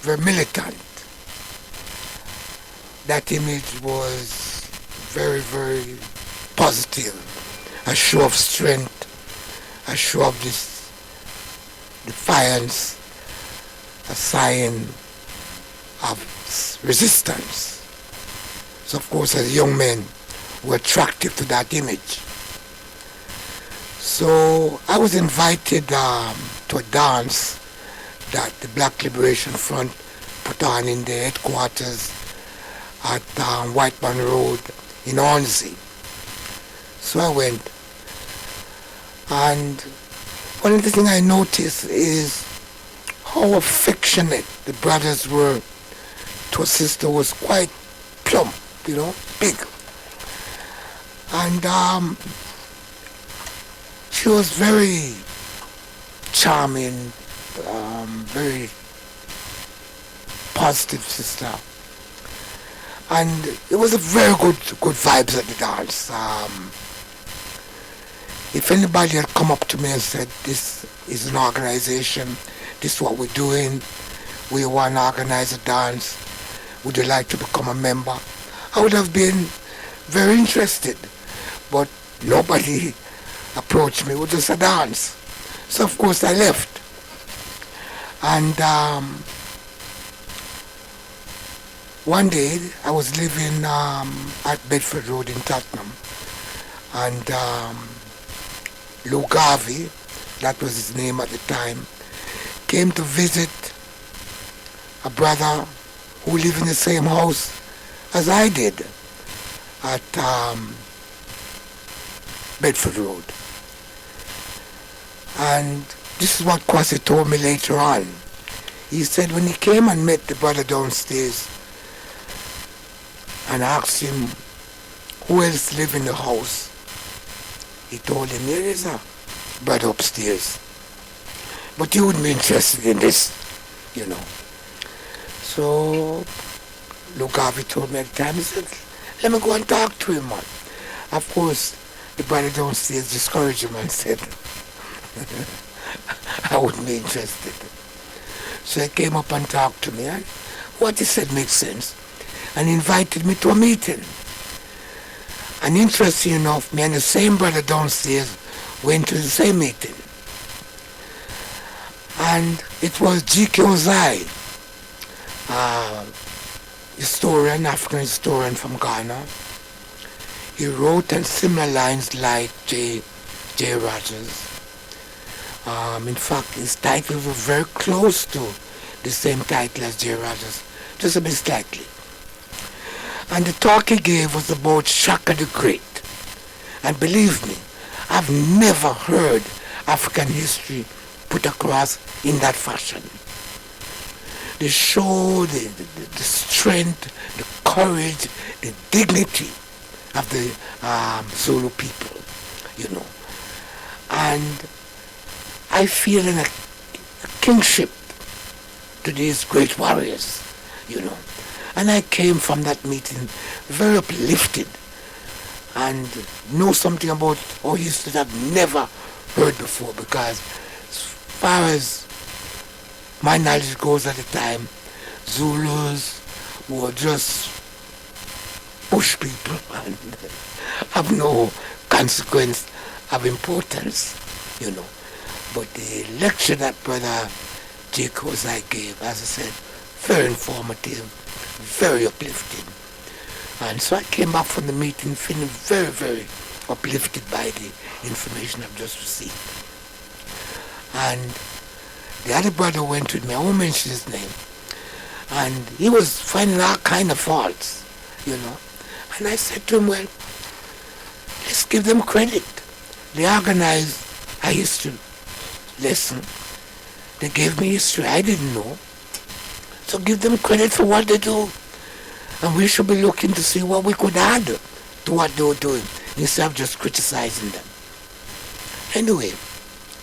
very militant. That image was very, very positive. A show of strength, a show of this defiance, a sign of resistance. So of course as young men were attracted to that image. So I was invited to a dance that the Black Liberation Front put on in their headquarters at White Man Road in Hornsey. So I went, and one of the things I noticed is how affectionate the brothers were to a sister who was quite plump, big. And she was very charming, very positive sister. And it was a very good vibes at the dance. If anybody had come up to me and said, this is an organization, this is what we're doing, we want to organize a dance, would you like to become a member? I would have been very interested, but nobody approached me, it was just a dance. So of course I left. And one day I was living at Bedford Road in Tottenham, and Lou Garvey, that was his name at the time, came to visit a brother who lived in the same house as I did at Bedford Road. And this is what Kwasi told me later on. He said when he came and met the brother downstairs and asked him who else lived in the house, he told him, there is a brother upstairs, but you wouldn't be interested in this, So Luke Harvey told me at the time, he said, let me go and talk to him, man. Of course, the brother downstairs discouraged him and said, I wouldn't be interested. So he came up and talked to me, and what he said makes sense, and he invited me to a meeting. And interesting enough, me and the same brother downstairs went to the same meeting. And it was G.K. Ozai, historian, African historian from Ghana. He wrote on similar lines like J. Rogers. In fact, his titles were very close to the same title as J. Rogers, just a bit slightly. And the talk he gave was about Shaka the Great. And believe me, I've never heard African history put across in that fashion. They show the strength, the courage, the dignity of the Zulu people, And I feel in a kingship to these great warriors, And I came from that meeting very uplifted and know something about our history that I've never heard before, because as far as my knowledge goes at the time, Zulus were just bush people and have no consequence of importance, But the lecture that Brother Jacob I gave, as I said, very informative, very uplifting. And so I came back from the meeting feeling very, very uplifted by the information I've just received. And the other brother went with me, I won't mention his name, and he was finding all kind of faults, And I said to him, well, let's give them credit. They organized a history lesson. They gave me history I didn't know. So give them credit for what they do. And we should be looking to see what we could add to what they were doing, instead of just criticizing them. Anyway,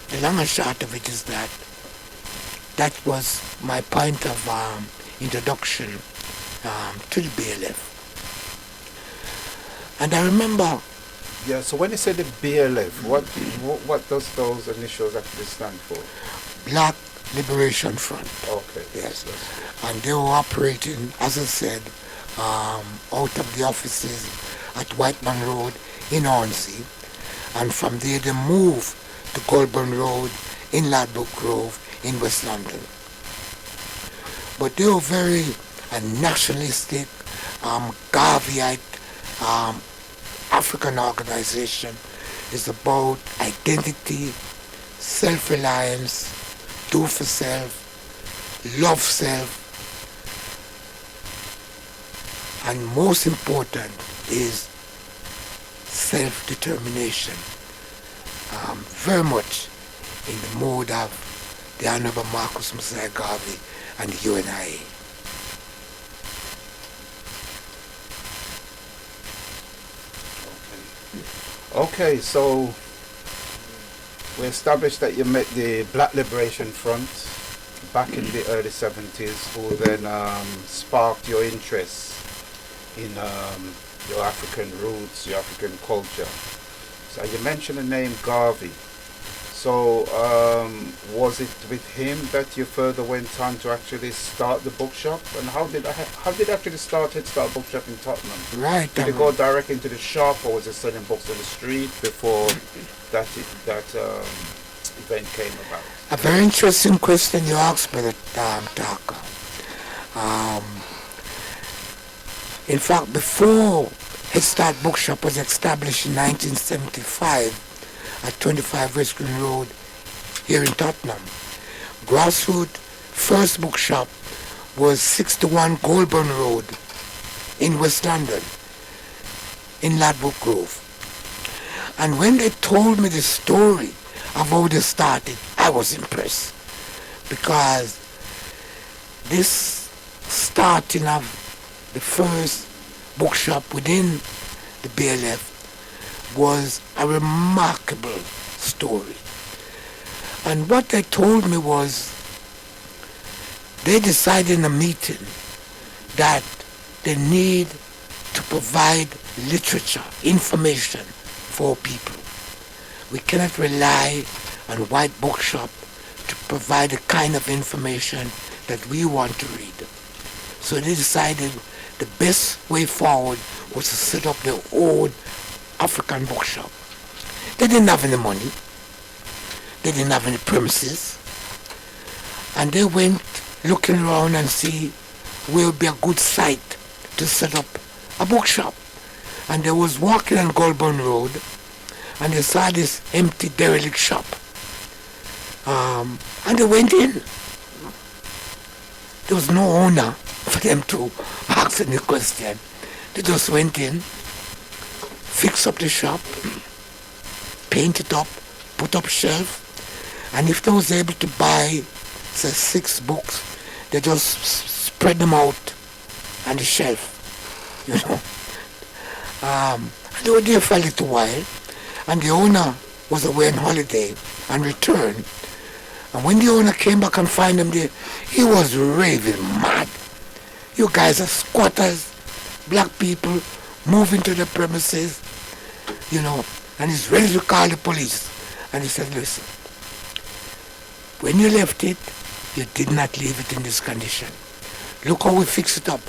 the long and short of it is that was my point of introduction to the BLF. And I remember... Yeah, so when you say the BLF, what does those initials actually stand for? Black Liberation Front. Okay. Yes. And they were operating, as I said, out of the offices at Whiteman Road in Hornsey. And from there they moved to Goulburn Road in Ladbroke Grove in West London. But they were very nationalistic, Garveyite, African organization. Is about identity, self-reliance, do for self, love self, and most important is self-determination. Very much in the mode of the Honorable Marcus Messiah Garvey and the UNIA. Okay, so we established that you met the Black Liberation Front back in the early 70s, who then sparked your interest in your African roots, your African culture. So you mentioned the name Garvey. So was it with him that you further went on to actually start the bookshop? And how did actually start Head Start Bookshop in Tottenham? Right. Did you go directly into the shop, or was it selling books on the street before that event came about? A very interesting question you asked me, Taharka. In fact, before Head Start Bookshop was established in 1975 at 25 West Green Road here in Tottenham, Grassroots first bookshop was 61 Goulburn Road in West London, in Ladbroke Grove. And when they told me the story of how they started, I was impressed, because this starting of the first bookshop within the BLF was a remarkable story. And what they told me was they decided in a meeting that they need to provide literature, information for people. We cannot rely on white bookshop to provide the kind of information that we want to read. So they decided the best way forward was to set up their own African bookshop. They didn't have any money. They didn't have any premises. And they went looking around and see where would be a good site to set up a bookshop. And they was walking on Goulburn Road and they saw this empty derelict shop. And they went in. There was no owner for them to ask any question. They just went in, fix up the shop, paint it up, put up shelf, and if they was able to buy, say, 6 books, they just spread them out on the shelf, you know. And they were there for a little while, and the owner was away on holiday and returned. And when the owner came back and found them there, he was raving mad. You guys are squatters, black people, moving to the premises, you know, and he's ready to call the police. And he said, listen, when you left it, you did not leave it in this condition. Look how we fix it up.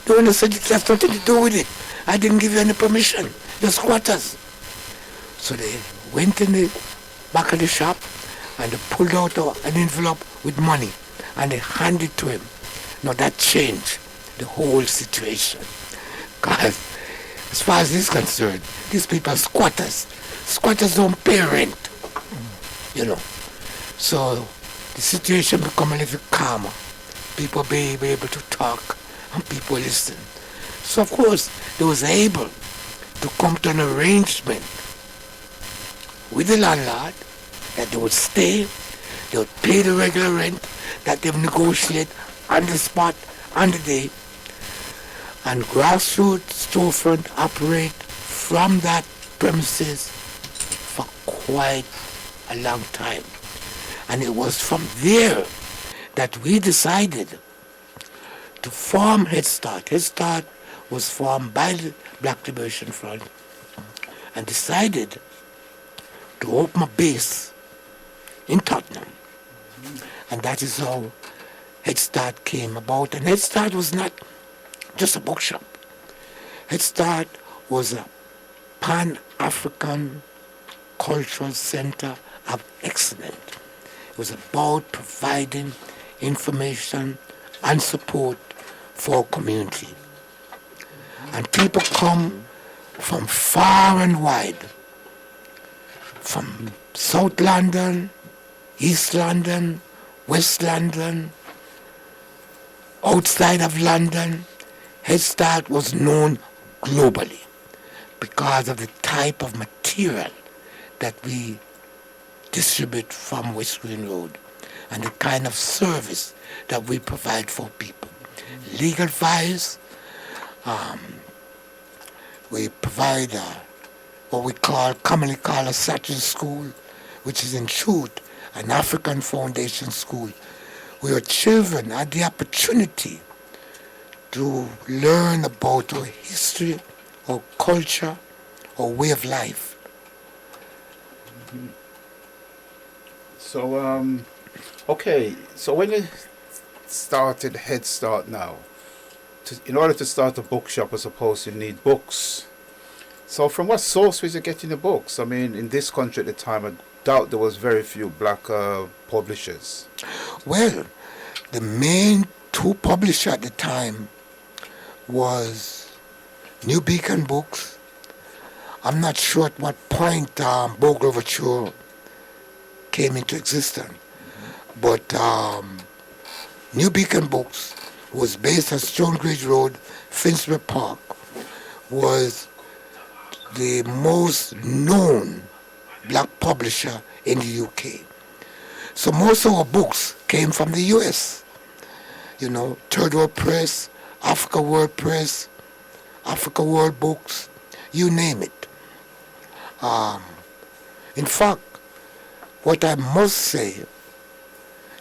The owner said, it has nothing to do with it. I didn't give you any permission. You're squatters. So they went in the back of the shop and they pulled out an envelope with money and they handed it to him. Now that changed the whole situation. Because as far as he's concerned, these people are squatters. Squatters don't pay rent, you know. So the situation become a little calmer. People be able to talk and people listen. So of course they was able to come to an arrangement with the landlord that they would stay, they would pay the regular rent, that they would negotiate on the spot, on the day. And Grassroots storefront operate from that premises for quite a long time. And it was from there that we decided to form Head Start. Head Start was formed by the Black Liberation Front and decided to open a base in Tottenham And that is how Head Start came about. And Head Start was not just a bookshop. Head Start was a Pan-African cultural center of excellence. It was about providing information and support for community. And people come from far and wide, from South London, East London, West London, outside of London. Head Start was known globally because of the type of material that we distribute from West Green Road and the kind of service that we provide for people. Legal advice, we provide what we commonly call a Saturday school, which is in truth an African foundation school, where children had the opportunity to learn about our history, our culture, our way of life. So, okay, so when you started Head Start now, in order to start a bookshop, I suppose you need books. So from what source was you getting the books? I mean, in this country at the time, I doubt there was very few black publishers. Well, the main two publishers at the time was New Beacon Books. I'm not sure at what point Bogle Overture came into existence, but New Beacon Books was based on Stonebridge Road, Finsbury Park, was the most known black publisher in the UK. So most of our books came from the US. You know, Third World Press, Africa World Press, Africa World Books, you name it. In fact, what I must say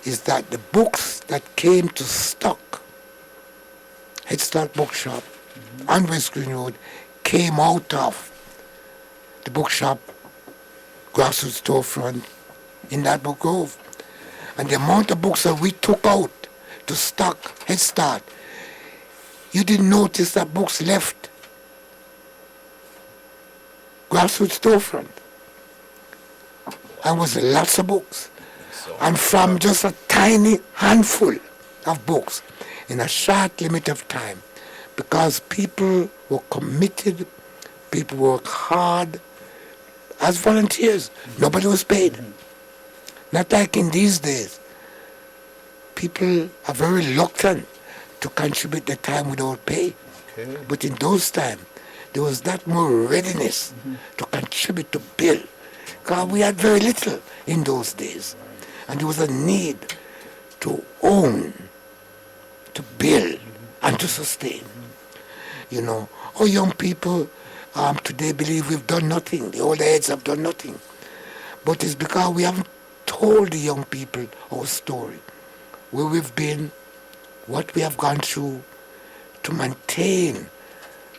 is that the books that came to stock Head Start Bookshop on West Green Road came out of the bookshop, Grassroots Storefront in that Book Grove. And the amount of books that we took out to stock Head Start, you didn't notice that books left Grassroots Storefront. And was lots of books. And from just a tiny handful of books in a short limit of time, because people were committed, people worked hard as volunteers. Nobody was paid. Not like in these days. People are very reluctant to contribute their time without pay. Okay. But in those times, there was that more readiness to contribute to build. Because we had very little in those days. And there was a need to own, to build, and to sustain. You know, our young people today believe we've done nothing. The older heads have done nothing. But it's because we haven't told the young people our story, where we've been, what we have gone through to maintain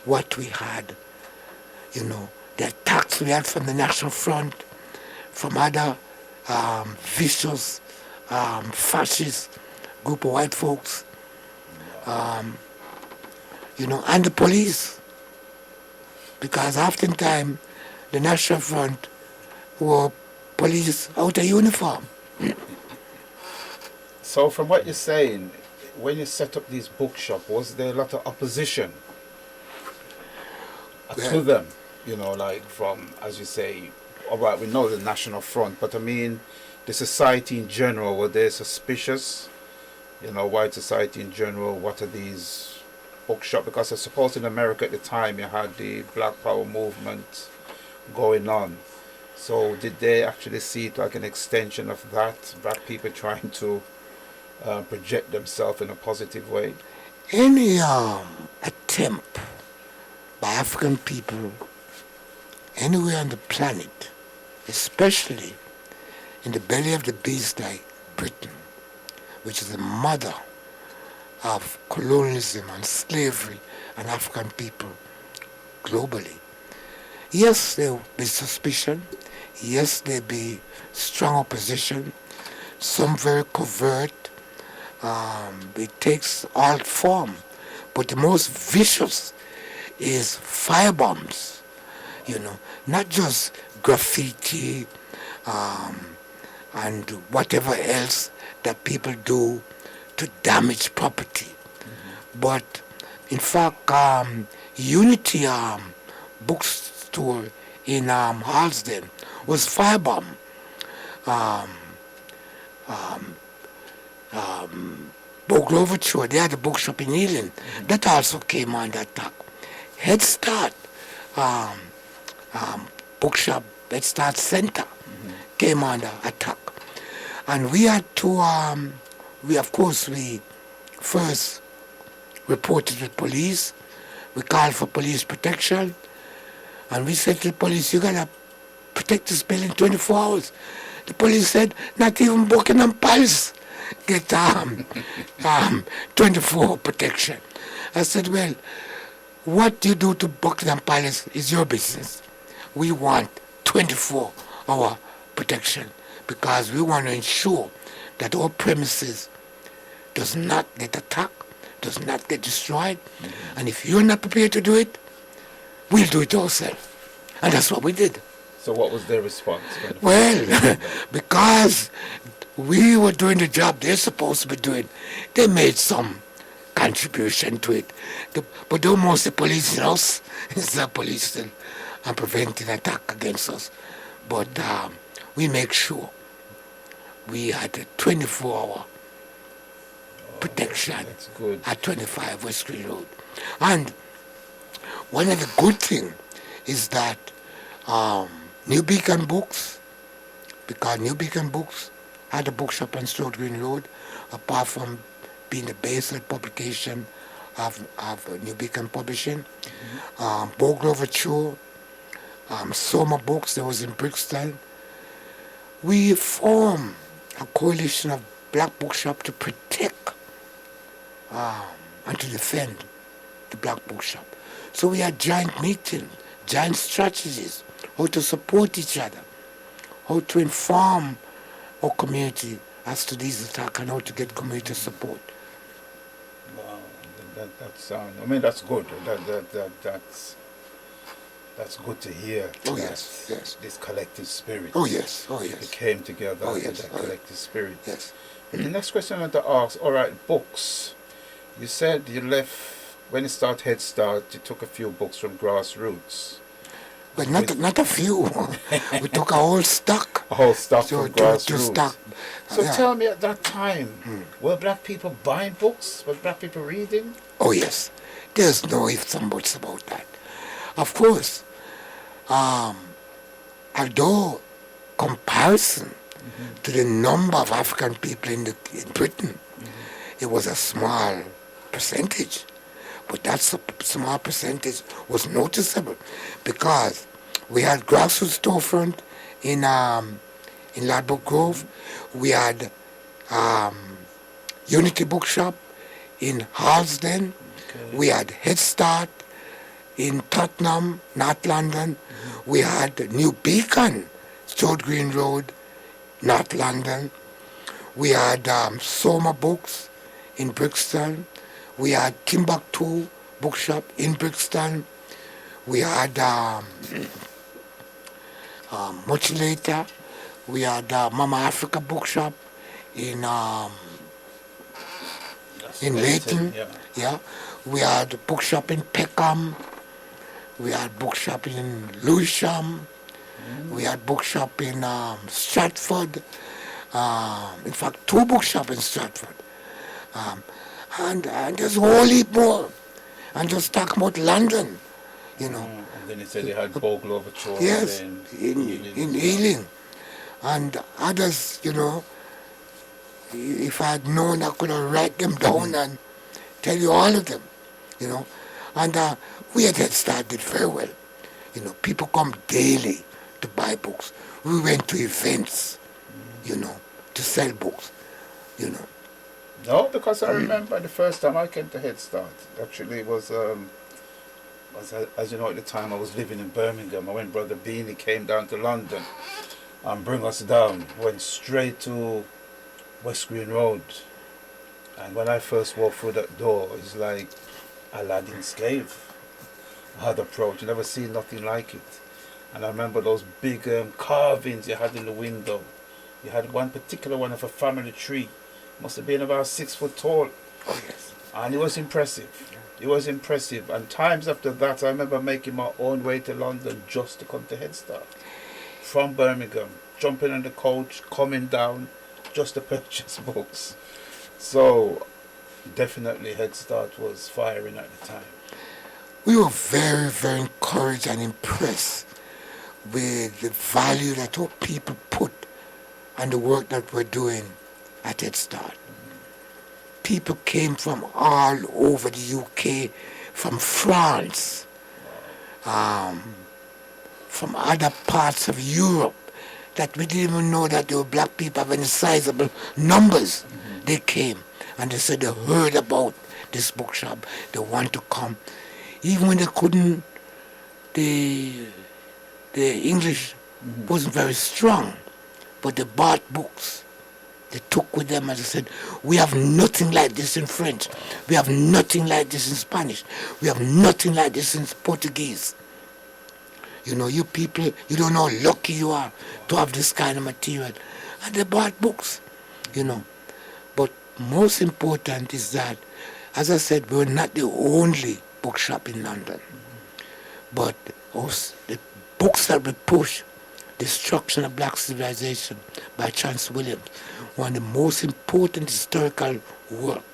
what we had. You know, the attacks we had from the National Front, from other vicious, fascist group of white folks, you know, and the police. Because oftentimes the National Front were police out of uniform. So from what you're saying, when you set up this bookshop, was there a lot of opposition to them? You know, like from, as you say, all right, we know the National Front, but I mean, the society in general, were they suspicious? You know, white society in general, what are these bookshops? Because I suppose in America at the time you had the Black Power movement going on. So did they actually see it like an extension of that, black people trying to project themselves in a positive way? Any attempt by African people anywhere on the planet, especially in the belly of the beast like Britain, which is the mother of colonialism and slavery and African people globally. Yes, there will be suspicion. Yes, there will be strong opposition. some very covert. It takes all form. But the most vicious is firebombs, not just graffiti and whatever else that people do to damage property. But in fact, Unity bookstore in Halsden was firebombed. Um, Bogrover, they had a bookshop in Ealing. That also came under attack. Head Start um, bookshop, Head Start Center came under attack. And we had to, we first reported to police. We called for police protection. And we said to the police, you gotta protect this building 24 hours. The police said, not even Buckingham Palace get 24 protection. I said, well, what you do to Buckingham Palace is your business. We want 24-hour protection because we want to ensure that our premises does not get attacked, does not get destroyed. And if you're not prepared to do it, we'll do it ourselves. And that's what we did. So what was their response? Well, because we were doing the job they're supposed to be doing, they made some contribution to it. But almost the police in us is the police and preventing attack against us. But we make sure we had a 24-hour protection at 25 West Green Road. And one of the good things is that New Beacon Books, because New Beacon Books had a bookshop on Stone Green Road, apart from being the base of publication of New Beacon Publishing. Bogrover Cho, Soma Books, that was in Brixton. We formed a coalition of black bookshop to protect and to defend the black bookshop. So we had giant meetings, giant strategies, how to support each other, how to inform our community as to these attacks and how to get community support. Wow, that's that's good. That's good to hear. Oh yes, yes. This collective spirit. Oh yes, oh yes. It came together. Oh yes, that collective spirit. Yes. But the next question I want to ask. All right, books. You said you left when you started Head Start. You took a few books from Grassroots. But not a few. We took a whole stock. A whole stock from Grassroots. To stock. So tell me, at that time, were black people buying books? Were black people reading? Oh yes. There's no ifs and buts about that. Of course, although comparison to the number of African people in Britain, it was a small percentage. But that small percentage was noticeable because we had Grassroots storefront in Ladbroke Grove. We had Unity Bookshop in Halsden. Okay. We had Head Start in Tottenham, North London. We had New Beacon, Stone Green Road, North London. We had Soma Books in Brixton. We had Timbuktu Bookshop in Brixton. We had, much later, we had Mama Africa Bookshop in Leighton. Yeah. We had a bookshop in Peckham. We had bookshop in Lewisham. We had bookshop in Stratford. In fact, 2 bookshops in Stratford. And there's a whole heap more. And just talk about London, And then you said they had Bogrover Cho. Yes, in Ealing. And others, if I had known, I could have write them down and tell you all of them, And we had started very well. People come daily to buy books. We went to events, to sell books, No, because I remember the first time I came to Head Start. Actually, it was as you know, at the time I was living in Birmingham. When Brother Beanie came down to London and bring us down, went straight to West Green Road. And when I first walked through that door, it's like Aladdin's cave. I had approached, you never seen nothing like it. And I remember those big carvings you had in the window. You had one particular one of a family tree. Must have been about 6 foot tall. Oh, yes. And it was impressive. It was impressive. And times after that, I remember making my own way to London just to come to Head Start. From Birmingham, jumping on the coach, coming down, just to purchase books. So, definitely Head Start was firing at the time. We were very, very encouraged and impressed with the value that our people put on the work that we're doing at Head Start. People came from all over the UK, from France, from other parts of Europe, that we didn't even know that there were black people of any sizable numbers. They came and they said they heard about this bookshop. They want to come. Even when they couldn't, the English wasn't very strong, but they bought books. They took with them and they said, we have nothing like this in French. We have nothing like this in Spanish. We have nothing like this in Portuguese. You know, you people, you don't know how lucky you are to have this kind of material. And they bought books, you know. But most important is that, as I said, we're not the only bookshop in London. But also the books that we push, Destruction of Black Civilization by Chance Williams, one of the most important historical work.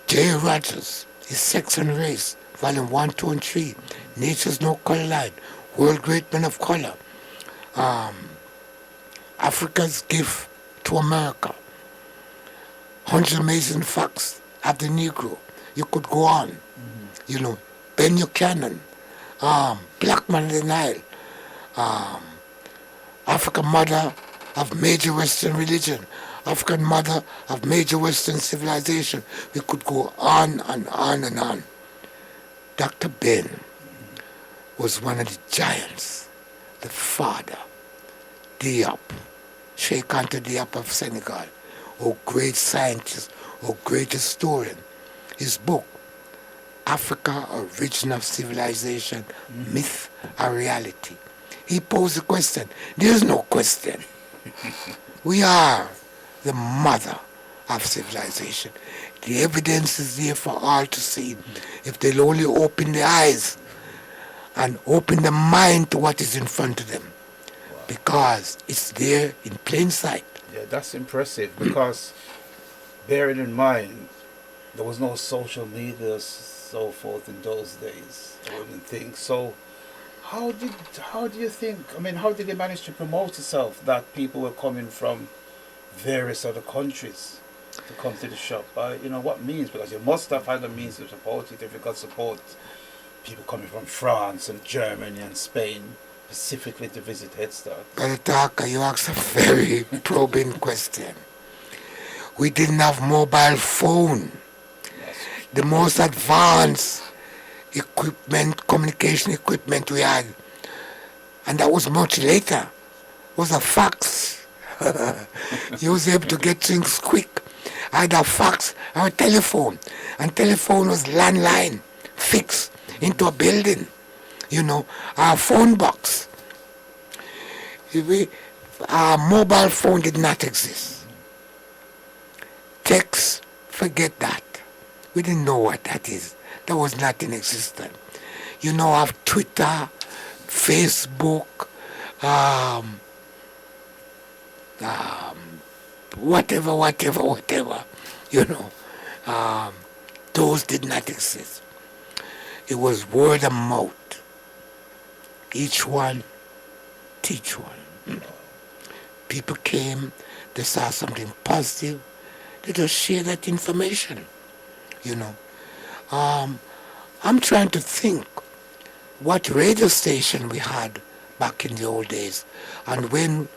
J. Rogers, His Sex and Race, Volume 1, 2, and 3, Nature's No Color Line, World Great Men of Color, Africa's Gift to America, 100 Amazing Facts of the Negro. You could go on, you know, Ben Buchanan, Black Man in the Nile, African Mother of Major Western Religion, African Mother of Major Western Civilization. We could go on and on and on. Dr. Ben was one of the giants, the father, Diop, Sheikh Anta Diop of Senegal, a great scientist, a great historian. His book, Africa, Origin of Civilization, Myth or Reality. He posed the question. There's no question. We are the mother of civilization. The evidence is there for all to see. If they'll only open their eyes and open the mind to what is in front of them. Wow. Because it's there in plain sight. Yeah, that's impressive because bearing in mind there was no social media so forth in those days. I wouldn't think. So how do you think, I mean, how did they manage to promote itself that people were coming from various other countries to come to the shop? You know, what means? Because you must have had a means to support it if you got support people coming from France and Germany and Spain specifically to visit Head Start. Brother Taharka, you asked a very probing question. We didn't have mobile phone. The most advanced equipment, communication equipment we had, and that was much later, was a fax. You was able to get things quick. Either fax or telephone, and telephone was landline, fixed into a building, you know, our phone box. Our mobile phone did not exist. Text, forget that. We didn't know what that is. That was not in existence. You know, have Twitter, Facebook, whatever, you know. Those did not exist. It was word of mouth. Each one, teach one. People came, they saw something positive, they just share that information, you know. I'm trying to think what radio station we had back in the old days, and when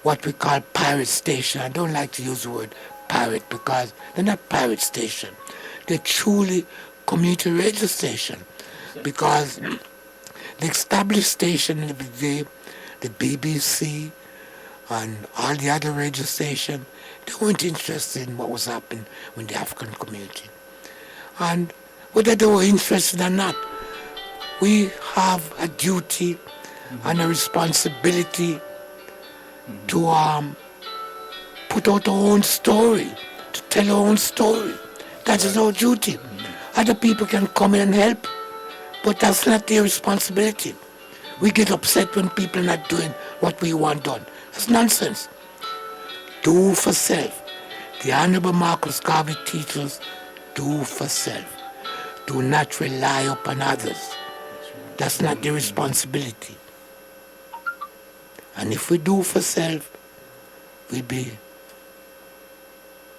what we call pirate station. I don't like to use the word pirate because they're not pirate station. They're truly community radio station, because the established station in the day, the BBC, and all the other radio stations, they weren't interested in what was happening with the African community. And whether they were interested or not, we have a duty and a responsibility to put out our own story, to tell our own story. That is our duty. Other people can come in and help, but that's not their responsibility. We get upset when people are not doing what we want done. That's nonsense. Do for self. The Honorable Marcus Garvey teaches, do for self. Do not rely upon others. That's not their responsibility. And if we do for self, we'll be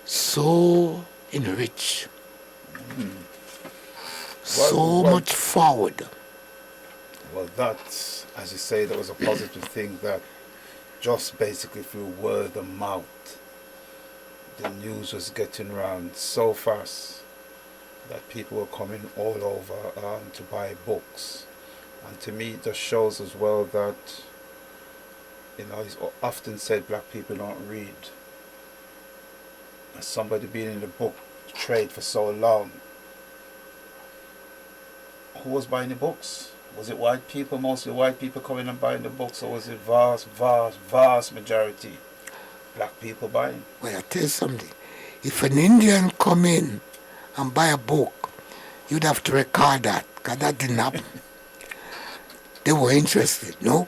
so enriched, so much forward. Well, that, as you say, that was a positive thing, that just basically through word of mouth, the news was getting around so fast that people were coming all over to buy books. And to me, it just shows as well that, it's often said black people don't read. As somebody being in the book trade for so long, who was buying the books? Was it white people, mostly white people coming and buying the books, or was it vast majority black people buying? Well, I tell you something. If an Indian come in and buy a book, you'd have to record that, because that didn't happen. They were interested, no?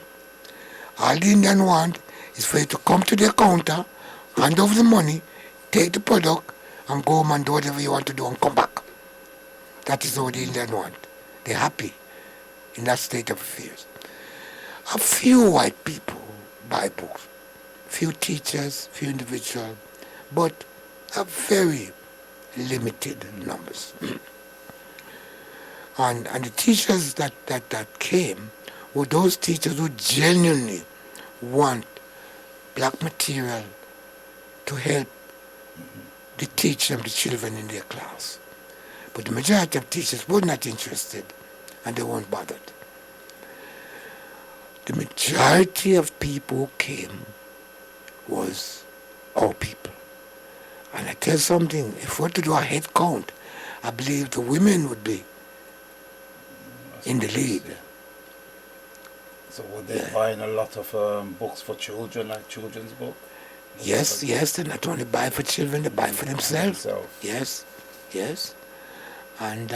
All the Indian want is for you to come to their counter, hand over the money, take the product, and go home and do whatever you want to do and come back. That is all the Indian want. They're happy in that state of affairs. A few white people buy books, few teachers, few individuals, but a very limited numbers. And the teachers that came were those teachers who genuinely want black material to help teach them, the children in their class. But the majority of teachers were not interested and they weren't bothered. The majority of people who came was our people. And I tell you something, if we were to do a head count, I believe the women would be in the lead. So were they buying a lot of books for children, like children's books? Yes, they not only buy for children, they buy for themselves. Yes. And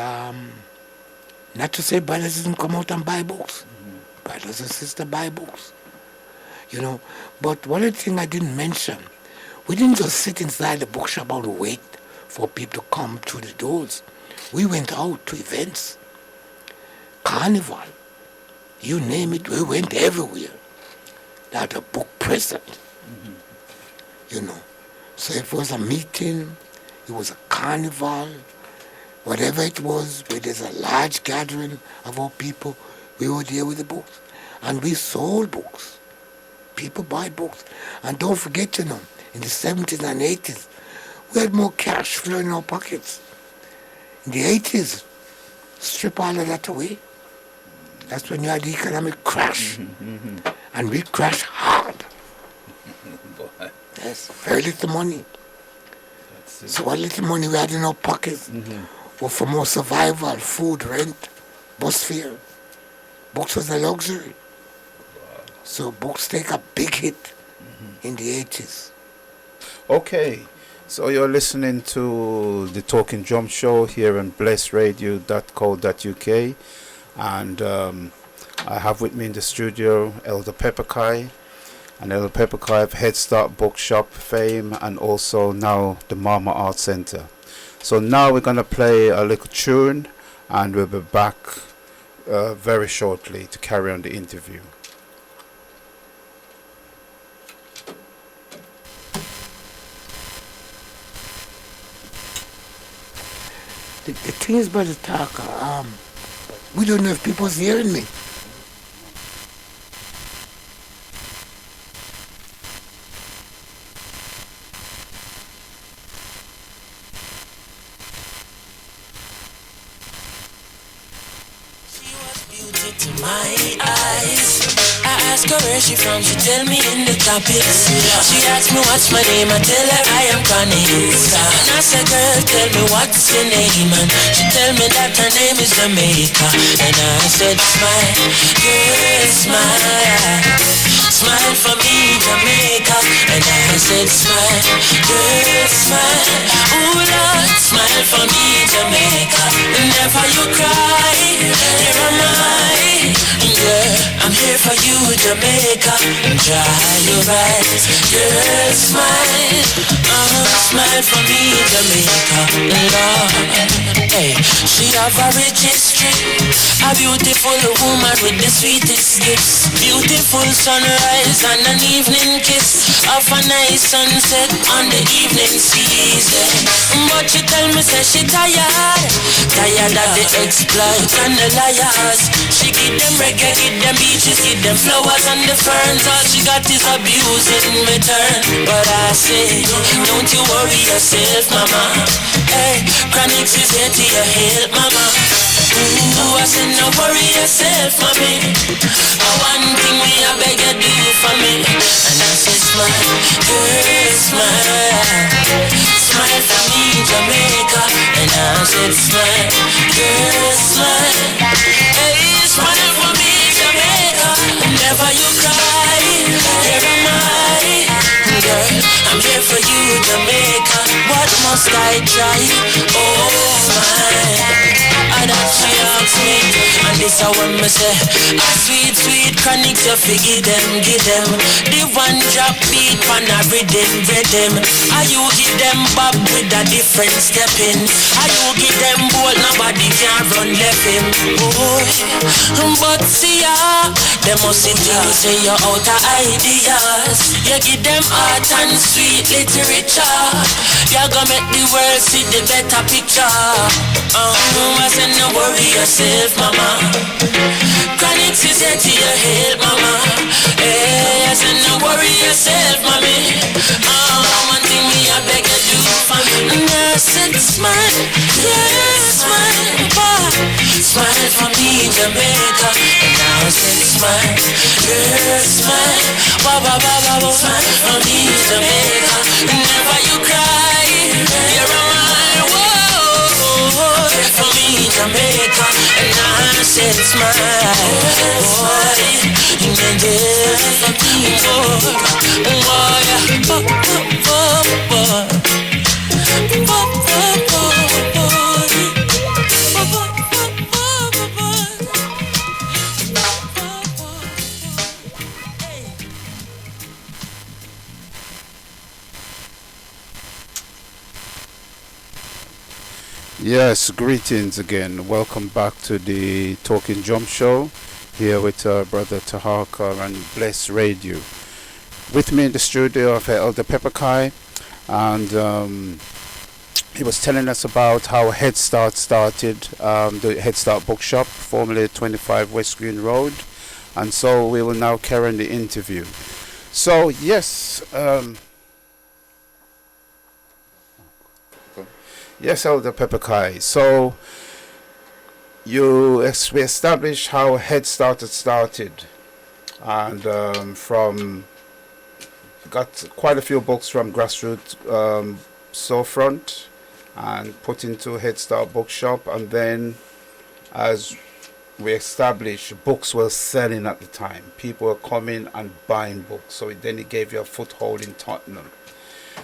not to say brothers didn't come out and buy books. Brothers and sisters buy books. But one of the things I didn't mention, we didn't just sit inside the bookshop and wait for people to come through the doors. We went out to events, carnival, you name it, we went everywhere. They had a book present. So if it was a meeting, it was a carnival, whatever it was, where there's a large gathering of our people, we were there with the books. And we sold books. People buy books. And don't forget, in the 70s and 80s, we had more cash flow in our pockets. In the 80s, strip all of that away. That's when you had the economic crash. And we crashed hard. Yes, very little money. So what little money we had in our pockets were for more survival, food, rent, bus fare. Books was a luxury. So books take a big hit in the 80s. Okay, so you're listening to the Talking Drum Show here on blessradio.co.uk, and I have with me in the studio Elder Pepukai, and Elder Pepukai of Head Start Bookshop fame, and also now the Mama Art Center. So now we're going to play a little tune, and we'll be back very shortly to carry on the interview. The thing is, Brother Taharka, we don't know if people's hearing me. She was beauty to my eyes. I ask her where she from, she tell me in the tropics. She asked me what's my name, I tell her I am Connie. And I said, girl, tell me what's your name, and she tell me that her name is Jamaica. And I said, smile, girl, smile, smile for me, Jamaica. And I said, smile, girl, smile, ooh Lord, smile for me, Jamaica. Never you cry, here am I, yeah, I'm here for you, Jamaica. Dry your eyes, girl, smile, smile for me, Jamaica. Lord, hey, she have a rich history, a beautiful woman with the sweetest gifts, beautiful sunrise and an evening kiss of a nice sunset on the evening season. But she tell me say she tired of the exploit and the liars. She give them reggae, give them beaches, give them flowers and the ferns. All she got is abuse in return. But I say, don't you worry yourself, mama. Hey, Chronics is here to your help, mama. Ooh, I said no worry yourself, mommy. One thing we I beg you do for me. And I said smile, girl, smile, smile for me, Jamaica. And I said smile, girl, smile, hey, smile for me, Jamaica. Never you cry, here am I, girl, I'm here for you, Jamaica. What must I try? Oh, smile. And that she asks me, and this I want me say, a sweet, sweet Chronics, you forgive them, give them the one drop beat on a rhythm. And you give them bob with a different stepping. And you give them bolt, nobody can run left him. Oh, but see ya, they must see you say you're out of ideas. You give them art and sweet literature. You're gonna make the world see the better picture. I said no worry yourself, mama. Chronics is here to your help, mama. Hey, I said no worry yourself, mommy. One thing me I beg you do for me. And I said smile, yeah, smile, boy. Smile for me, Jamaica. And I said smile, yeah, smile, smile for me, Jamaica. Never you cry, you're mine, whoa, for me, Jamaica. And I said smile, boy, Yes, greetings again. Welcome back to the Talking Drum Show here with brother Taharka and Bless Radio. With me in the studio of Elder Pepukai, and he was telling us about how Head Start started, the Head Start Bookshop, formerly 25 West Green Road, and so we will now carry on the interview. So yes, yes, Elder Pepukai. So we established how Head Start started, and from got quite a few books from grassroots storefront and put into Head Start Bookshop, and then as we established, books were selling at the time. People were coming and buying books, so then it gave you a foothold in Tottenham.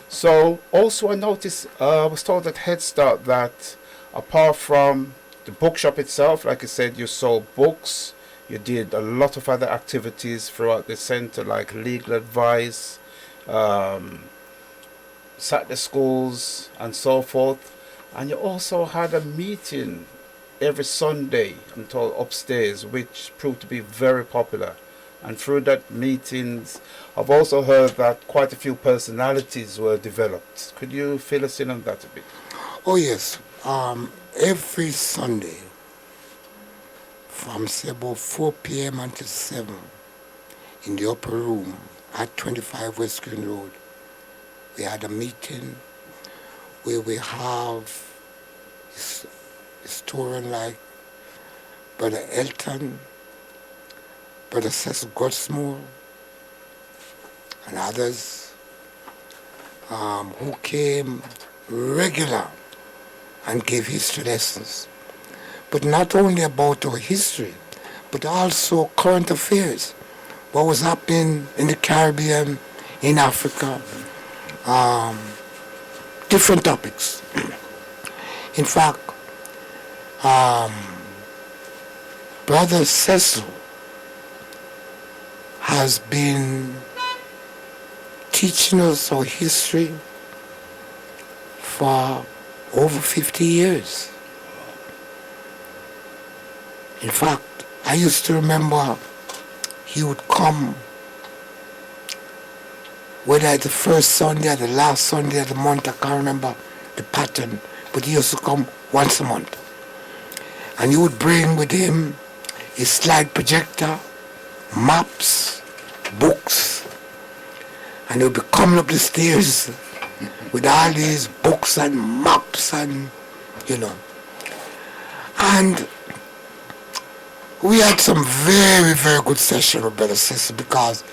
So also I noticed, I was told at Head Start that apart from the bookshop itself, like I said, you sold books, you did a lot of other activities throughout the center, like legal advice, Saturday schools and so forth. And you also had a meeting every Sunday until upstairs, which proved to be very popular. And through that meetings, I've also heard that quite a few personalities were developed. Could you fill us in on that a bit? Oh yes, every Sunday from say about 4 p.m. until 7 in the upper room at 25 West Green Road, we had a meeting where we have historian like Brother Elton, Brother Cecil Godsmore, and others who came regular and gave history lessons. But not only about our history, but also current affairs. What was happening in the Caribbean, in Africa, different topics. In fact, Brother Cecil has been teaching us our history for over 50 years. In fact, I used to remember he would come, whether it's the first Sunday or the last Sunday of the month, I can't remember the pattern, but he used to come once a month. And he would bring with him his slide projector, maps, books, and he would be coming up the stairs with all these books and maps and, And we had some very, very good session with Brother Cecil because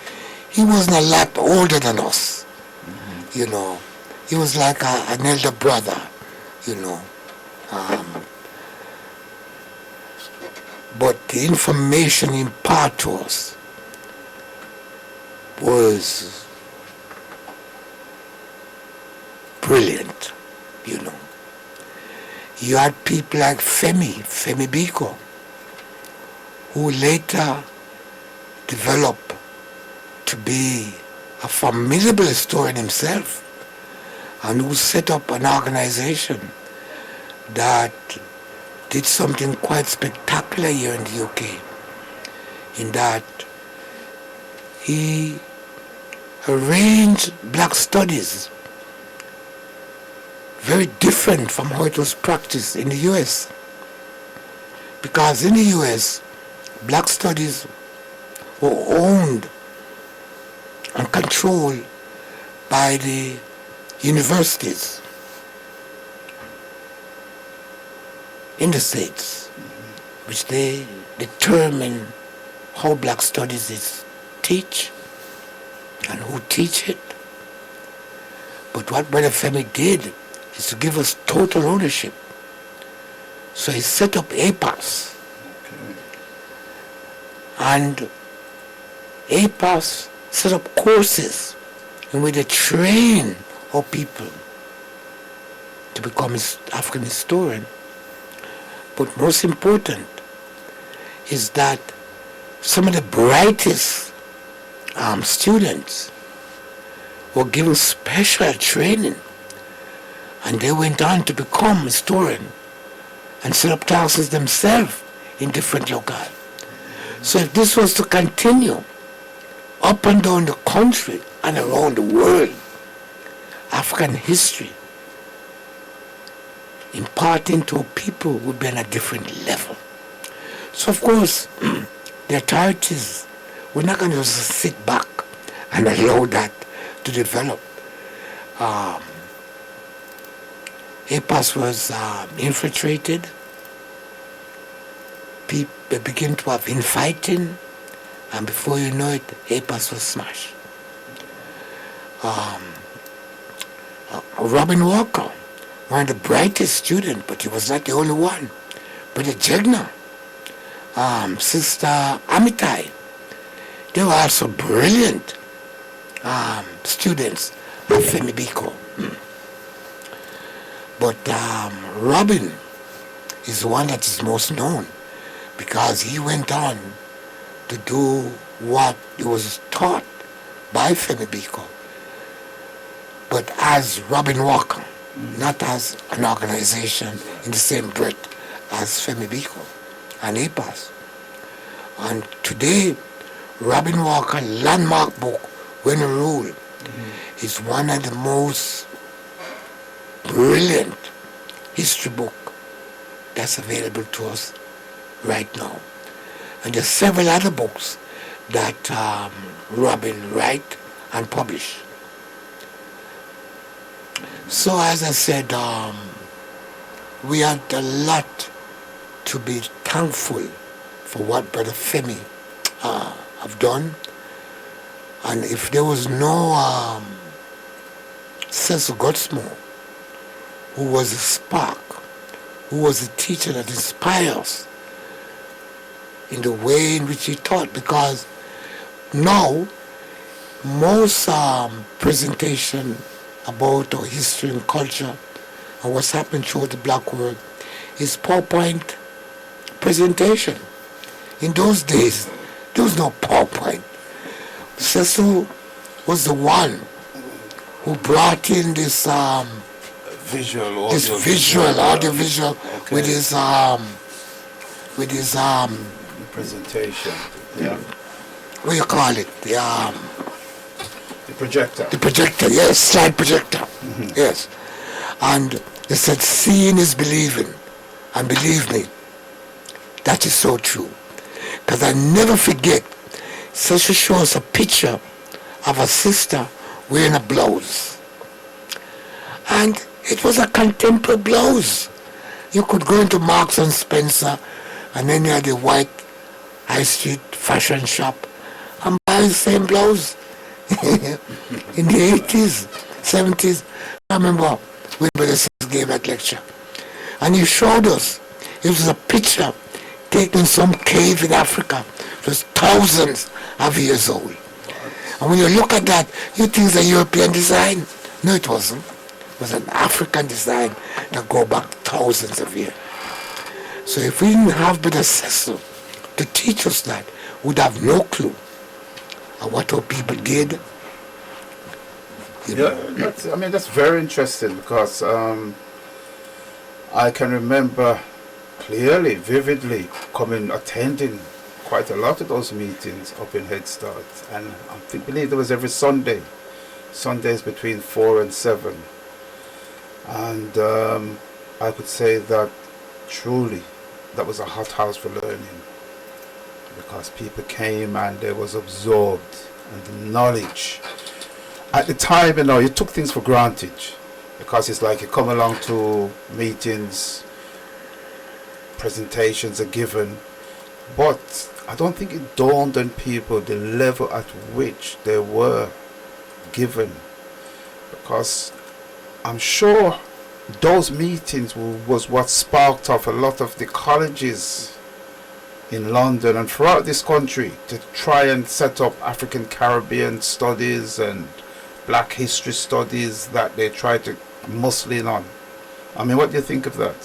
he wasn't a lot older than us, He was like an elder brother, But the information he imparted to us was brilliant, You had people like Femi Biko, who later developed to be a formidable historian himself, and who set up an organization that did something quite spectacular here in the UK, in that he arranged black studies very different from how it was practiced in the US. Because in the US, black studies were owned and controlled by the universities in the States, which they determine how black studies is teach and who teach it. But what Brother Femi did is to give us total ownership. So he set up APAS. And APAS set up courses in which they train our people to become African historian. But most important is that some of the brightest students were given special training, and they went on to become historians and set up classes themselves in different locales. So if this was to continue up and down the country and around the world, African history imparting to people would be on a different level. So of course, the authorities were not going to just sit back and allow that to develop. APAS was infiltrated. People began to have infighting, and before you know it, APAS was smashed. Robin Walker, one of the brightest students, but he was not the only one. But Jegna, Sister Amitai, they were also brilliant students of Femi Biko. But Robin is the one that is most known because he went on to do what he was taught by Femi Biko, but as Robin Walker, not as an organization in the same breath as Femi Biko and APAS. And today, Robin Walker landmark book, When a Rule, is one of the most brilliant history book that's available to us right now. And there's several other books that Robin write and publish. So as I said, we had a lot to be thankful for what Brother Femi have done. And if there was no Cecil Godsmore, who was a spark, who was a teacher that inspired us in the way in which he taught, because now most presentation about our history and culture and what's happened throughout the black world is PowerPoint presentation. In those days, there was no PowerPoint. Cecil was the one who brought in this audiovisual Okay. with his Presentation. Yeah. what do you call it? The projector. The projector, yes, slide projector. Yes. And they said, seeing is believing. And believe me, that is so true. Because I never forget, Cecil showed us a picture of a sister wearing a blouse. And it was a contemporary blouse. You could go into Marks and Spencer, and then you had the white high street fashion shop, and buy the same blouse. In the 80s, 70s, I remember when Brother Six gave that lecture. And he showed us, it was a picture taken in some cave in Africa. It was thousands of years old. And when you look at that, you think it's a European design. No, it wasn't. It was an African design that go back thousands of years. So if we didn't have Brother Cecil to teach us that, we'd have no clue of what our people did. Yeah, that's very interesting, because I can remember clearly, vividly, attending quite a lot of those meetings up in Head Start, and I believe there was every Sunday, Sundays between 4 and 7, and I could say that truly that was a hot house for learning, because people came and they was absorbed, and the knowledge. At the time, you took things for granted, because it's like you come along to meetings, presentations are given, but I don't think it dawned on people the level at which they were given, because I'm sure those meetings was what sparked off a lot of the colleges in London and throughout this country to try and set up African Caribbean studies and Black history studies that they try to muscle in on. I mean, what do you think of that?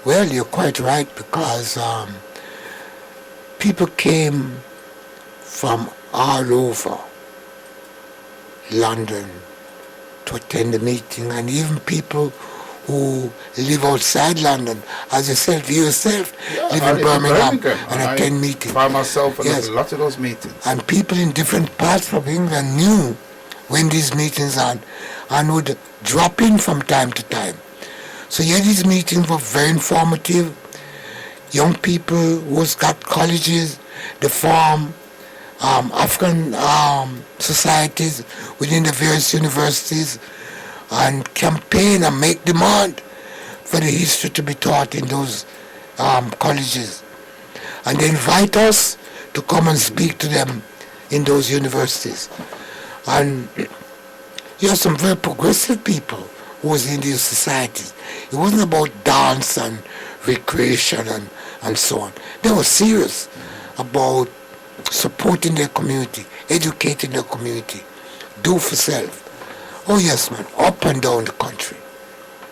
Well, you're quite right, because people came from all over London to attend the meeting, and even people who live outside London, as you yourself live in Birmingham and attend meetings. By myself at a lot of those meetings. And people in different parts of England knew when these meetings are, and would drop in from time to time. So these meetings were very informative. Young people who's got colleges, they form African societies within the various universities, and campaign and make demand for the history to be taught in those colleges. And they invite us to come and speak to them in those universities. And you have some very progressive people who was in these societies. It wasn't about dance and recreation and so on. They were serious about supporting their community, educating their community, do for self. Oh yes, man, up and down the country.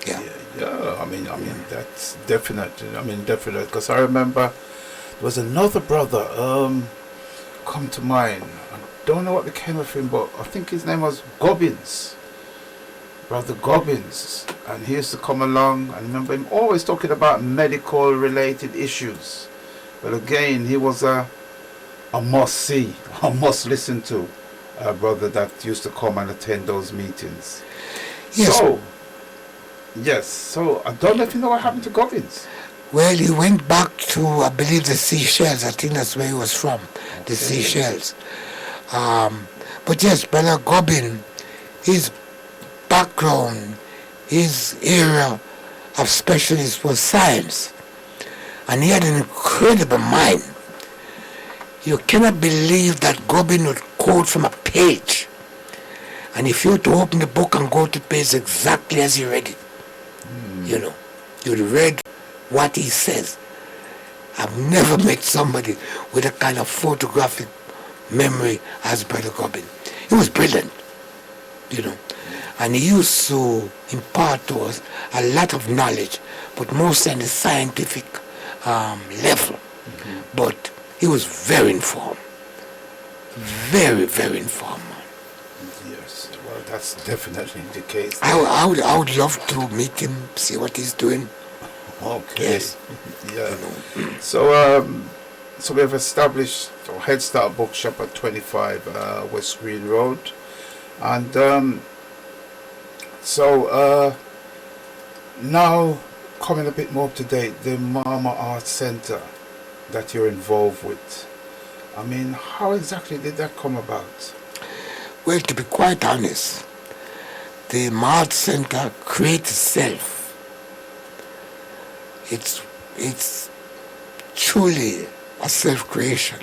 Yeah. I mean, that's definite. Definite. Because I remember there was another brother come to mind. I don't know what became of him, but I think his name was Gobbins. Brother Gobbins. And he used to come along. I remember him always talking about medical related issues. But again, he was a must see, a must listen to brother that used to come and attend those meetings. Yes. So I don't know if you know what happened to Gobbins. Well, he went back to, I believe, the Seychelles. I think that's where he was from, the Seychelles. But yes, Brother Gobbin, his background, his area of specialist was science. And he had an incredible mind. You cannot believe that Gobbin would quote from a page. And if you were to open the book and go to the page exactly as he read it, you'd read what he says. I've never met somebody with a kind of photographic memory as Brother Gobbin. He was brilliant, And he used to impart to us a lot of knowledge, but mostly on the scientific level. But he was very informed. Very, very informed. Yes, well, that's definitely the case. I would love to meet him, see what he's doing. Okay. Yes. Yeah. So we have established our Head Start Bookshop at 25 West Green Road, and now coming a bit more up to date, the Mama Art Center that you're involved with. I mean, how exactly did that come about? Well, to be quite honest, the Art Center creates itself. It's truly a self-creation,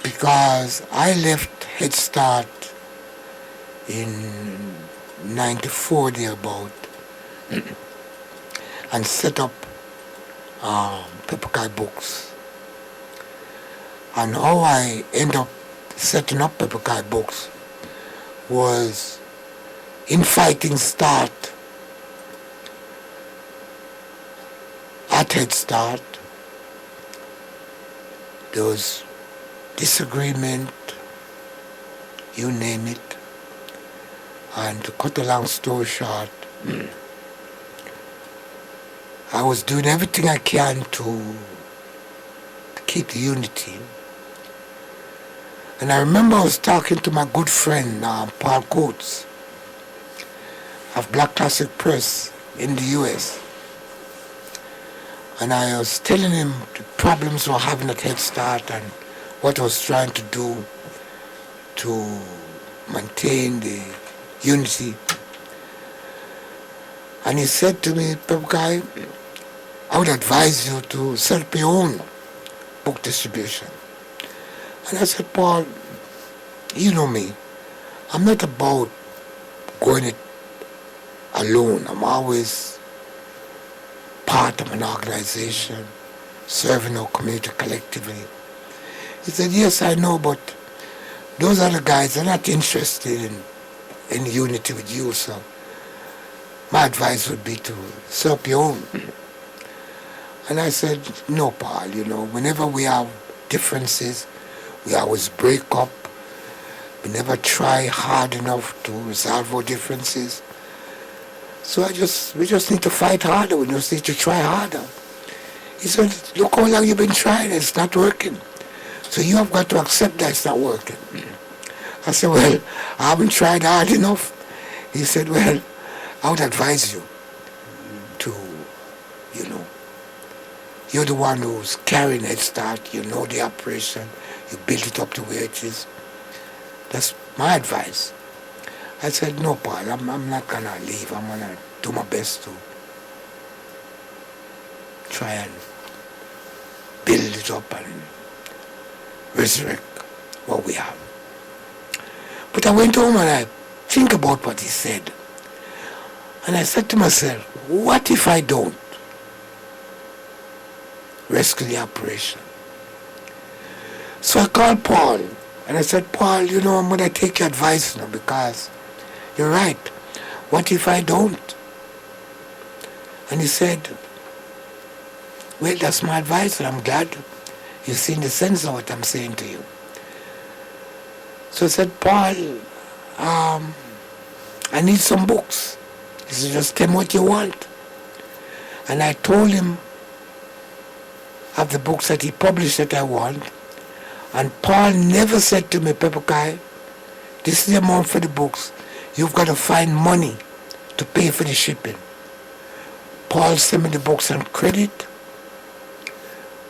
because I left Head Start in 94 thereabout and set up Pepukai Books. And how I end up setting up Pepukai Books was in fighting start at Head Start. There was disagreement, you name it. And to cut a long story short, I was doing everything I can to keep the unity. And I remember I was talking to my good friend, Paul Coates, of Black Classic Press in the US. And I was telling him the problems we're having at Head Start and what I was trying to do to maintain the unity. And he said to me, Pepukai, I would advise you to set up your own book distribution. And I said, Paul, you know me. I'm not about going it alone. I'm always part of an organization, serving our community collectively. He said, yes, I know, but those other guys are not interested in unity with you, so my advice would be to set up your own. And I said, no, Paul, whenever we have differences, we always break up. We never try hard enough to resolve our differences. So we just need to fight harder. We just need to try harder. He said, look how long you've been trying. It's not working. So you have got to accept that it's not working. I said, well, I haven't tried hard enough. He said, well, I would advise you to, you're the one who's carrying Head Start. You know the operation. You build it up to where it is. That's my advice. I said, no, Paul, I'm not going to leave. I'm going to do my best to try and build it up and resurrect what we have. But I went home and I think about what he said. And I said to myself, what if I don't rescue the operation? So I called Paul and I said, Paul, I'm going to take your advice now, because you're right. What if I don't? And he said, well, that's my advice, and I'm glad you've seen the sense of what I'm saying to you. So I said, Paul, I need some books. He said, just tell me what you want. And I told him of the books that he published that I want. And Paul never said to me, Pepukai, this is the amount for the books. You've got to find money to pay for the shipping. Paul sent me the books on credit.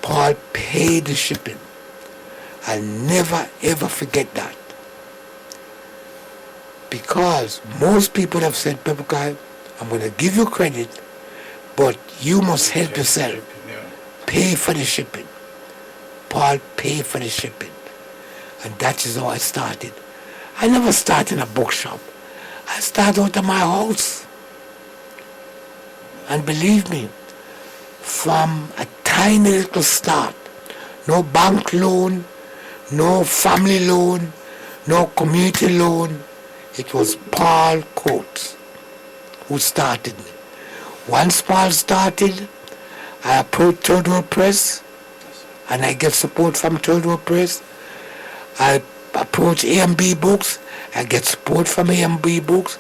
Paul paid the shipping. I'll never ever forget that. Because most people have said, Pepukai, I'm going to give you credit, but you must help yourself. Pay for the shipping. Paul paid for the shipping. And that is how I started. I never started in a bookshop. I started out of my house. And believe me, from a tiny little start, no bank loan, no family loan, no community loan, it was Paul Coates who started me. Once Paul started, I approached Third World Press, and I get support from Third World Press. I approach A&B Books, I get support from A&B Books.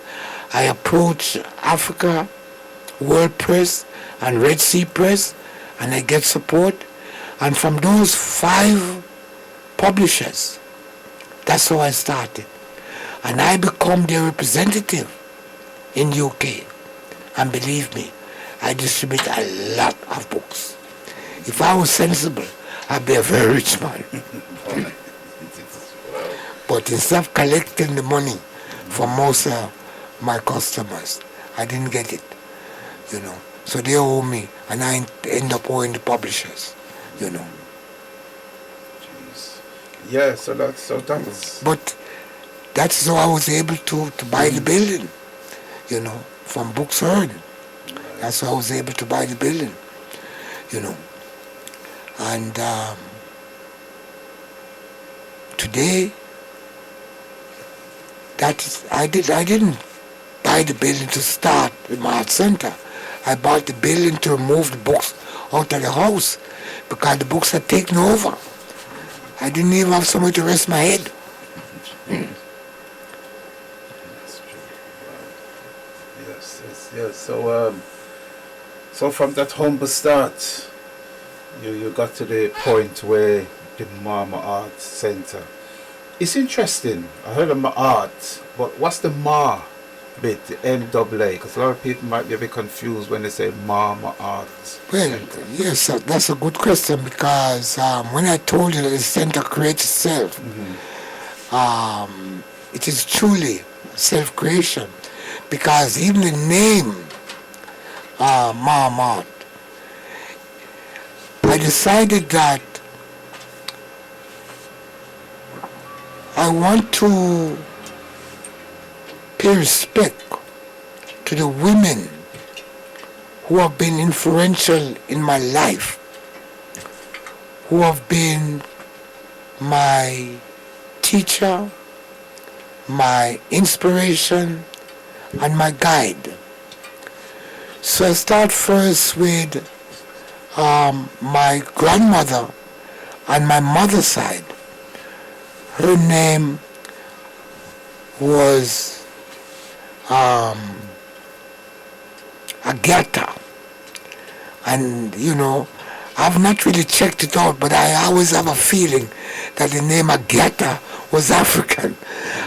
I approach Africa World Press and Red Sea Press, and I get support. And from those 5 publishers, that's how I started. And I become their representative in UK. And believe me, I distribute a lot of books. If I was sensible, I'd be a very rich man. But instead of collecting the money from most of my customers, I didn't get it, you know. So they owe me, and I end up owing the publishers, you know. Jeez. Yeah, so that's... But that's how I was able to buy the building, you know, from Books Heard. That's how I was able to buy the building, you know. And today, I didn't buy the building to start with my art center. I bought the building to remove the books out of the house because the books had taken over. I didn't even have somewhere to rest my head. That's true. Wow. Yes. So from that humble start, you got to the point where the Mama Art Center. It's interesting. I heard of Ma Art, but what's the Ma bit, the MAA? Because a lot of people might be a bit confused when they say Mama Art Well, Center. yes, that's a good question because when I told you that the center creates itself, it is truly self-creation because even the name Mama Art, I decided that I want to pay respect to the women who have been influential in my life, who have been my teacher, my inspiration, and my guide. So I start first with my grandmother on my mother's side. Her name was Agatha. And, you know, I've not really checked it out, but I always have a feeling that the name Agatha was African.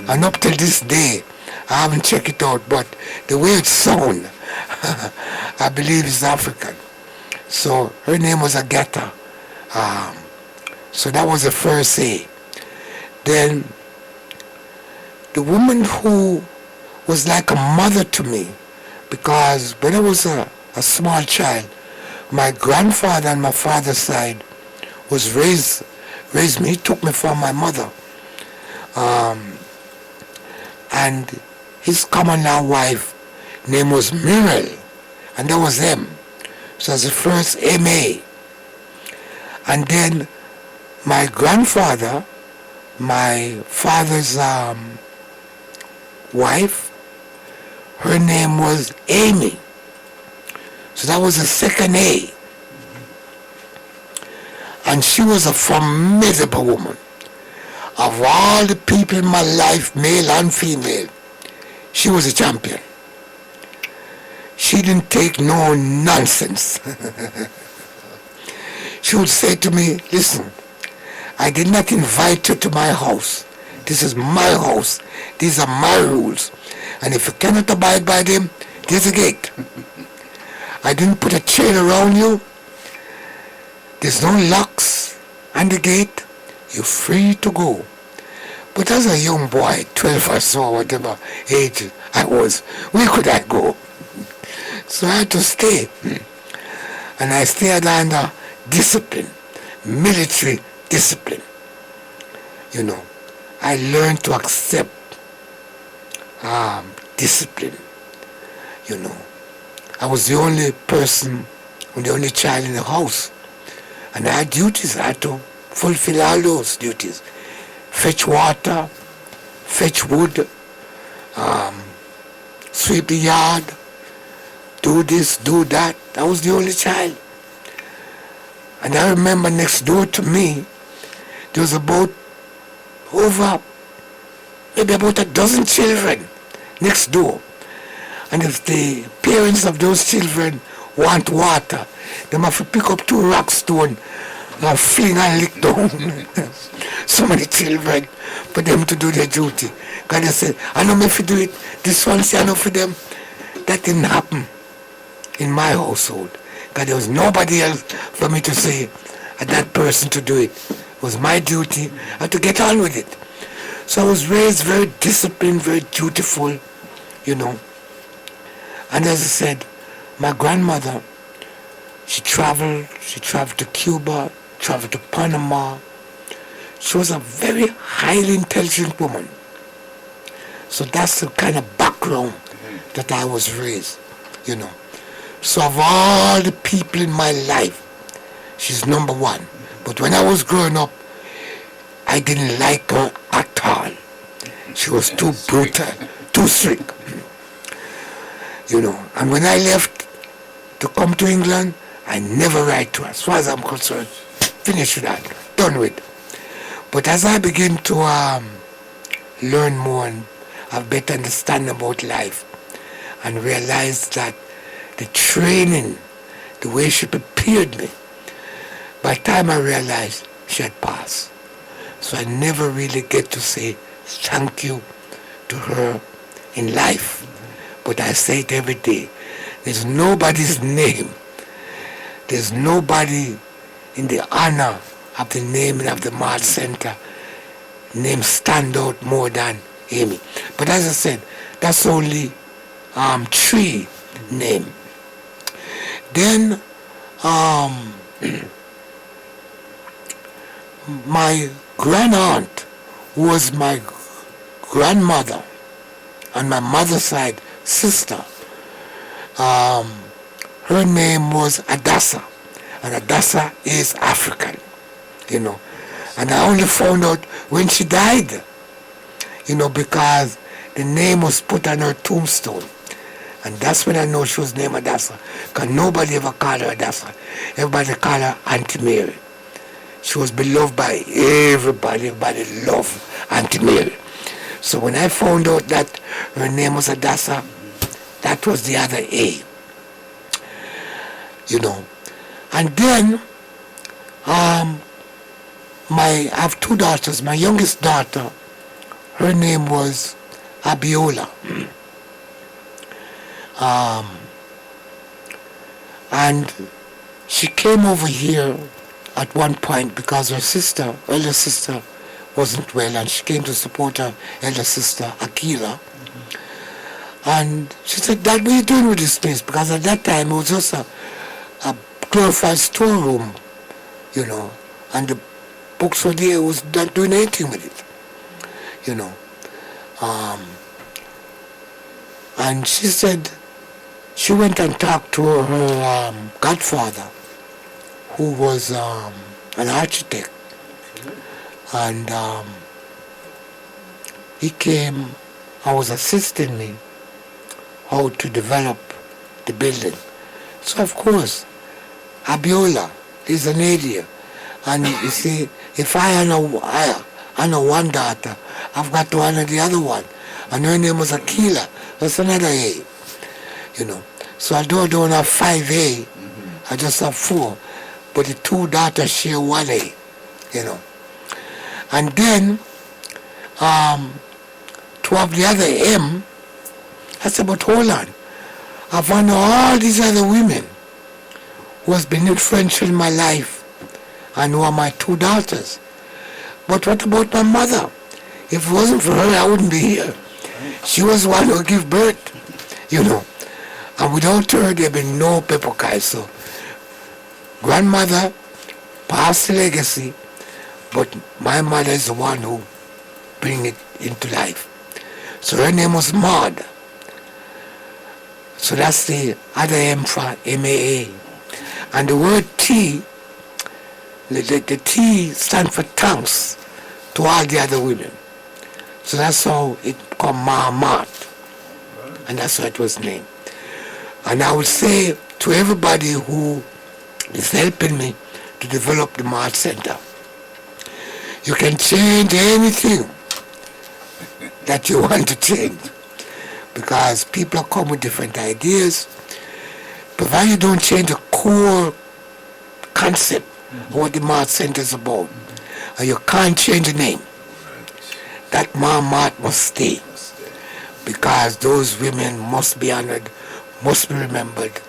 And up till this day, I haven't checked it out, but the way it sounds, I believe it's African. So her name was Agatha. So that was the first A. Then the woman who was like a mother to me, because when I was a small child, my grandfather on my father's side was raised me. He took me from my mother. And his common law wife name was Muriel, and that was M. So that's the first M.A. And then my grandfather, my father's wife, her name was Amy. So that was the second A. And she was a formidable woman. Of all the people in my life, male and female, she was a champion. She didn't take no nonsense. She would say to me, listen, I did not invite you to my house. This is my house. These are my rules. And if you cannot abide by them, there's a gate. I didn't put a chain around you. There's no locks on the gate. You're free to go. But as a young boy, 12 or so, whatever age I was, where could I go? So I had to stay. And I stayed under discipline, military discipline. You know, I learned to accept discipline. You know, I was the only person, the only child in the house. And I had duties. I had to fulfill all those duties. Fetch water, fetch wood, sweep the yard, do this, do that. I was the only child. And I remember next door to me, there was maybe about a dozen children next door. And if the parents of those children want water, they have to pick up 2 rock stones and fling and lick down so many children for them to do their duty. Because they said, I know if you do it, this one say I know for them. That didn't happen in my household. Because there was nobody else for me to say, that person to do it. It was my duty. I had to get on with it. So I was raised very disciplined, very dutiful, you know. And as I said, my grandmother, she traveled to Cuba, traveled to Panama. She was a very highly intelligent woman. So that's the kind of background that I was raised, you know. So of all the people in my life, she's number one. But when I was growing up, I didn't like her at all. She was too brutal, too strict. You know, and when I left to come to England, I never write to her. As far as I'm concerned, finish with that, done with. But as I begin to learn more and have better understanding about life, and realize that the training, the way she prepared me, by the time I realized she had passed. So I never really get to say thank you to her in life. But I say it every day. There's nobody's name. There's nobody in the honor of the naming of the Mart Center name stand out more than Amy. But as I said, that's only 3 name. Then my grandaunt was my grandmother on my mother's side sister. Her name was Adassa, and Adassa is African, you know. And I only found out when she died, you know, because the name was put on her tombstone. And that's when I know she was named Adassa, because nobody ever called her Adassa. Everybody called her Auntie Mary. She was beloved by everybody. Everybody loved Auntie Mary. So when I found out that her name was Adassa, that was the other A. You know. And then, I have 2 daughters. My youngest daughter, her name was Abiola. And she came over here at one point because her elder sister, wasn't well, and she came to support her elder sister, Akira. And she said, Dad, what are you doing with this place? Because at that time, it was just a glorified storeroom, you know, and the books were there, was not doing anything with it, you know. And she said, she went and talked to her godfather, who was an architect. And he came and was assisting me how to develop the building. So of course, Abiola is an area. And you see, if I honor one daughter, I've got to honor the other one. And her name was Akila. That's another A. You know. So although I don't have 5A, I just have 4. But the 2 daughters share 1A. You know. And then, to have the other M, I said, but hold on. I've honored all these other women who has been influential in my life and who are my 2 daughters. But what about my mother? If it wasn't for her, I wouldn't be here. She was the one who gave birth, you know. And without her, there'd be no Pepukai. So, grandmother passed the legacy, But my mother is the one who bring it into life. So her name was Maud. So that's the other M for MAA. And the word T, the T stands for thanks to all the other women. So that's how it become Mahamat. And that's how it was named. And I would say to everybody who is helping me to develop the Mart Center, you can change anything that you want to change, because people come with different ideas. Provided you don't change the core concept of what the Mart Center is about, and you can't change the name, that Mart must stay, because those women must be honored, must be remembered.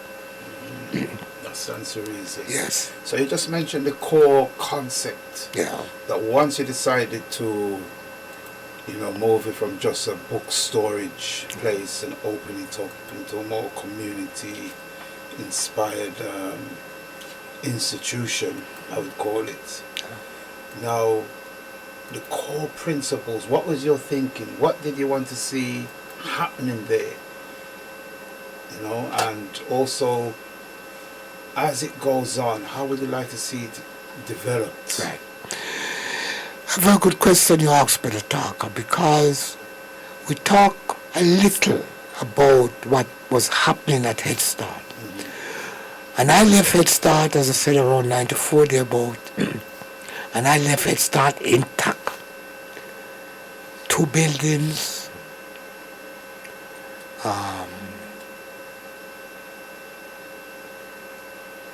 That stands to reason. Yes. So you just mentioned the core concept. Yeah. That once you decided to, move it from just a book storage place and open it up into a more community inspired institution, I would call it. Now, the core principles, what was your thinking? What did you want to see happening there? And also, as it goes on, how would you like to see it developed? Right. A very good question you asked me, Taharka, because we talk a little about what was happening at Head Start. Mm-hmm. And I left Head Start, as I said, around 94 thereabout, and I left Head Start intact. 2 buildings,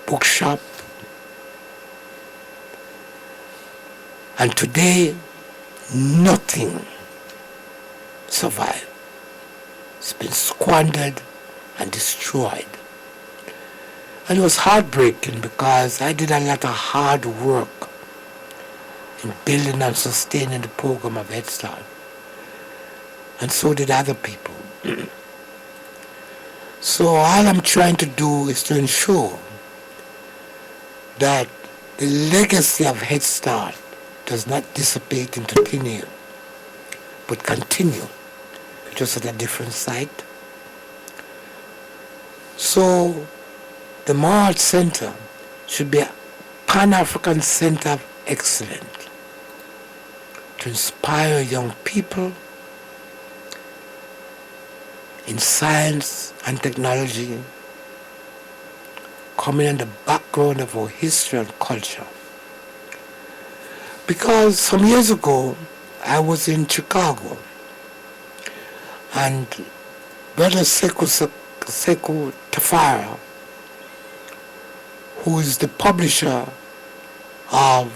bookshop, and today nothing survived. It's been squandered and destroyed. And it was heartbreaking because I did a lot of hard work in building and sustaining the program of Head Start. And so did other people. So all I'm trying to do is to ensure that the legacy of Head Start does not dissipate into thin air, but continue, just at a different site. So the Mart Center should be a Pan-African Center of Excellence to inspire young people in science and technology, coming in the background of our history and culture. Because some years ago, I was in Chicago, and Brother Sekou Tafara, who is the publisher of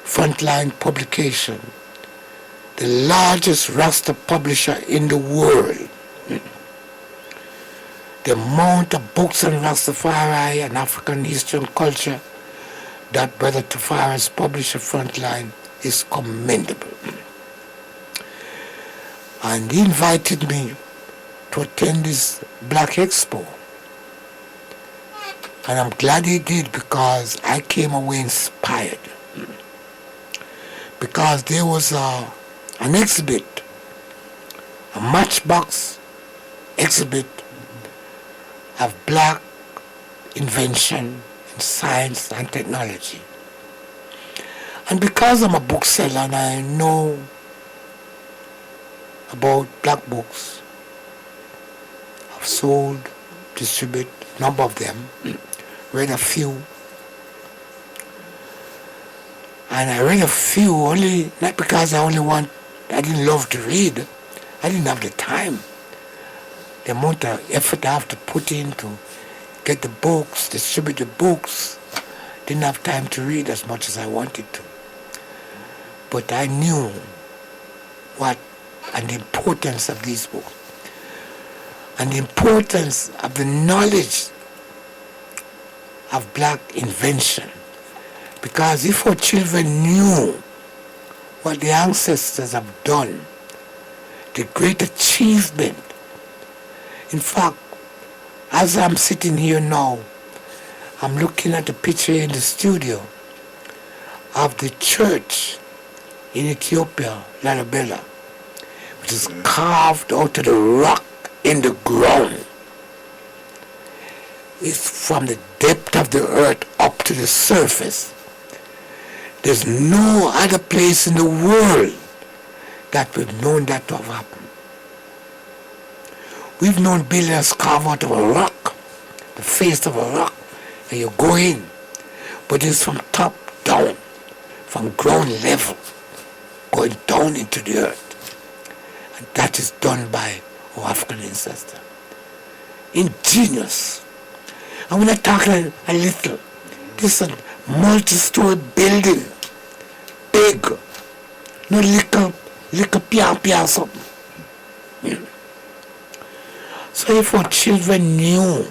Frontline Publication, the largest Rasta publisher in the world. The amount of books on Rastafari and African history and culture that Brother Tafara's publisher Frontline is commendable. And he invited me to attend this Black Expo. And I'm glad he did, because I came away inspired. Because there was an exhibit, a matchbox exhibit of black invention in science and technology. And because I'm a bookseller and I know about black books, I've sold, distributed a number of them, read a few. And I read a few only, not because I didn't love to read. I didn't have the time. The amount of effort I have to put in to get the books, distribute the books, didn't have time to read as much as I wanted to. But I knew what and the importance of these books, and the importance of the knowledge of black invention. Because if our children knew what the ancestors have done, the great achievement. In fact, as I'm sitting here now, I'm looking at the picture in the studio of the church in Ethiopia, Lalibela, which is carved out of the rock in the ground. It's from the depth of the earth up to the surface. There's no other place in the world that we've known that to have happened. We've known buildings carved out of a rock, the face of a rock, and you go in. But it's from top down, from ground level, going down into the earth. And that is done by our African ancestor. Ingenious. And we're not talking a little. This is a multi-story building. Big. No little pia something. Yeah. So if our children knew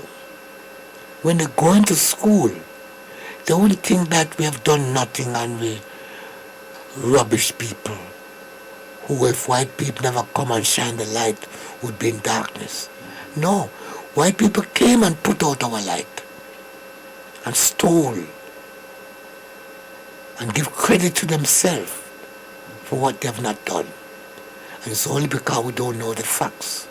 when they go into school, they wouldn't think that we have done nothing and we rubbish people who, if white people never come and shine the light, would be in darkness. No, white people came and put out our light and stole and give credit to themselves for what they have not done. And it's only because we don't know the facts.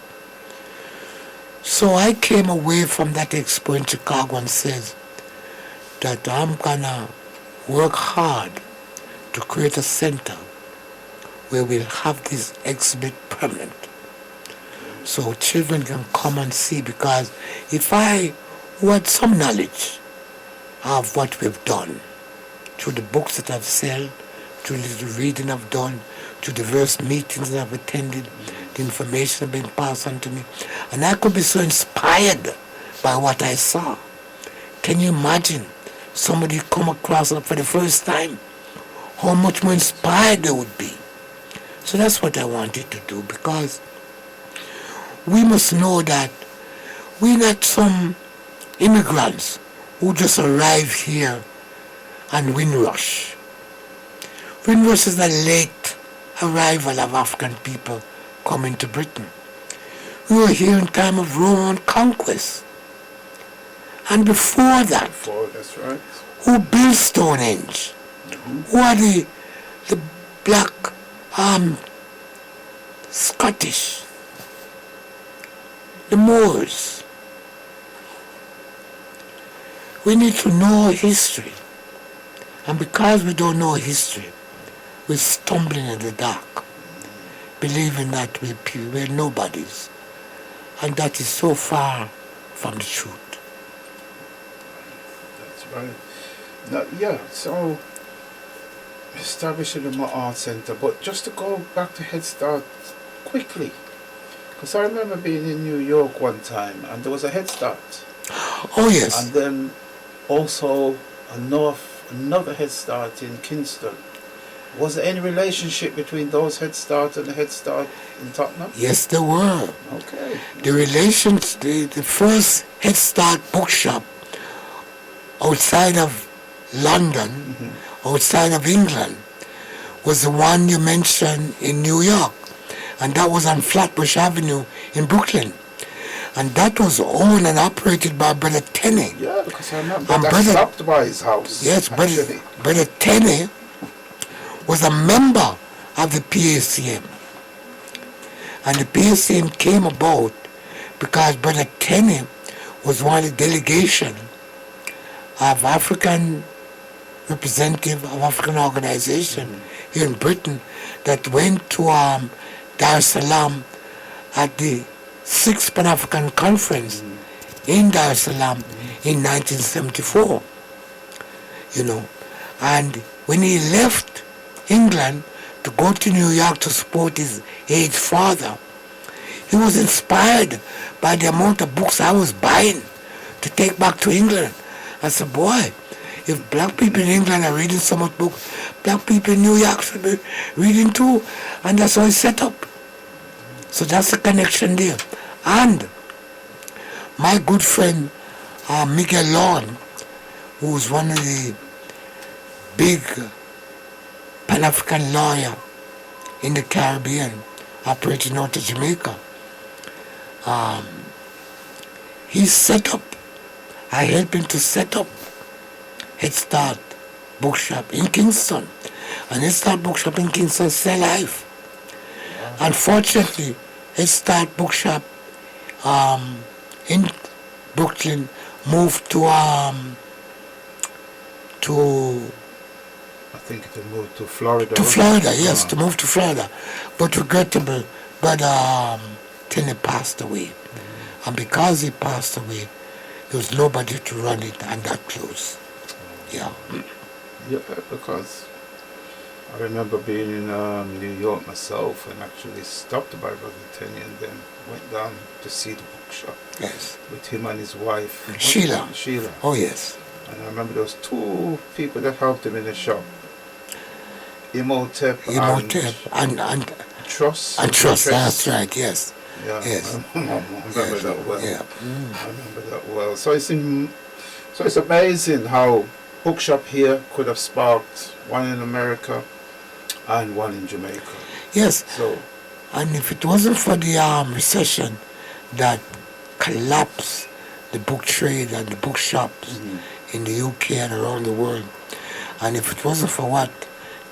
So I came away from that expo in Chicago and said that I'm gonna work hard to create a center where we'll have this exhibit permanent. So children can come and see, because if I want some knowledge of what we've done, through the books that I've sold, through the reading I've done, through diverse meetings that I've attended, the information being passed on to me, and I could be so inspired by what I saw. Can you imagine somebody come across it for the first time? How much more inspired they would be. So that's what I wanted to do, because we must know that we're not some immigrants who just arrive here and Windrush. Windrush is a late arrival of African people coming to Britain. We were here in time of Roman conquest. And before that, that's right. who built Stonehenge? Who are the black Scottish? The Moors. We need to know history. And because we don't know history, we're stumbling in the dark, believing that we're nobodies. And that is so far from the truth. That's right. Now, yeah, so establishing the Art Center, but just to go back to Head Start quickly, because I remember being in New York one time and there was a Head Start. Oh yes. And then also another Head Start in Kingston. Was there any relationship between those Head Start and the Head Start in Tottenham? Yes, there were. Okay. The first Head Start bookshop outside of London, outside of England, was the one you mentioned in New York. And that was on Flatbush Avenue in Brooklyn. And that was owned and operated by Brother Tenney. Yeah, because I remember that stopped by his house. Yes, Brother Tenney was a member of the PACM. And the PACM came about because Brother Tenney was one of the delegation of African representative of African organization here in Britain that went to Dar es Salaam at the 6th Pan-African Conference in Dar es Salaam in 1974. You know, and when he left England to go to New York to support his aged father, he was inspired by the amount of books I was buying to take back to England. I said, boy, if black people in England are reading so much books, black people in New York should be reading too. And that's how it's set up. So that's the connection there. And my good friend Miguel Lawn, who's one of the big Pan-African lawyer in the Caribbean, operating out of Jamaica, he set up, I helped him to set up Head Start bookshop in Kingston. And it's that bookshop in Kingston still alive. Unfortunately, it's that bookshop in Brooklyn moved to I think it moved to Florida. to Florida, yes, to move to Florida. But regrettable, Brother Tenney passed away. And because he passed away, there was nobody to run it and that close. Yeah. Yeah, because I remember being in New York myself and actually stopped by Brother Tenney and then went down to see the bookshop. Yes. With him and his wife. Sheila. Sheila. Oh, yes. And I remember there was two people that helped him in the shop. Imhotep and Trust. And Trust, that's right, yes. Yeah, yes. I remember that well. Yeah. I remember that well. So it's amazing how bookshop here could have sparked one in America and one in Jamaica. Yes. So, and if it wasn't for the recession that collapsed the book trade and the bookshops in the UK and around the world, and if it wasn't for what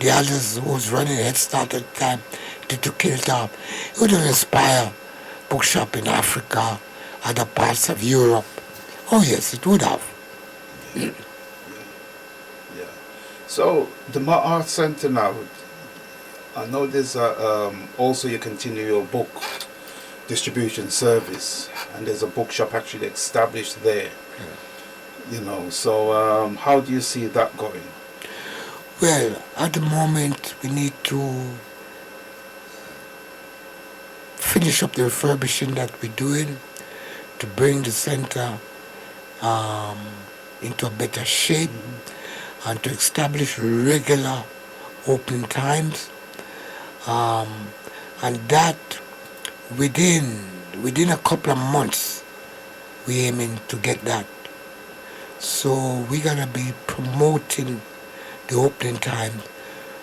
the others who was running Head Start at the time did to kill it off, it would have inspired bookshop in Africa, other parts of Europe. Oh yes, it would have. Yeah. So the Art Center now, I know there's also you continue your book distribution service, and there's a bookshop actually established there. You know, so how do you see that going? Well, at the moment we need to finish up the refurbishing that we're doing to bring the center into a better shape and to establish regular opening times, and that within a couple of months we're aiming to get that. So we're gonna be promoting the opening time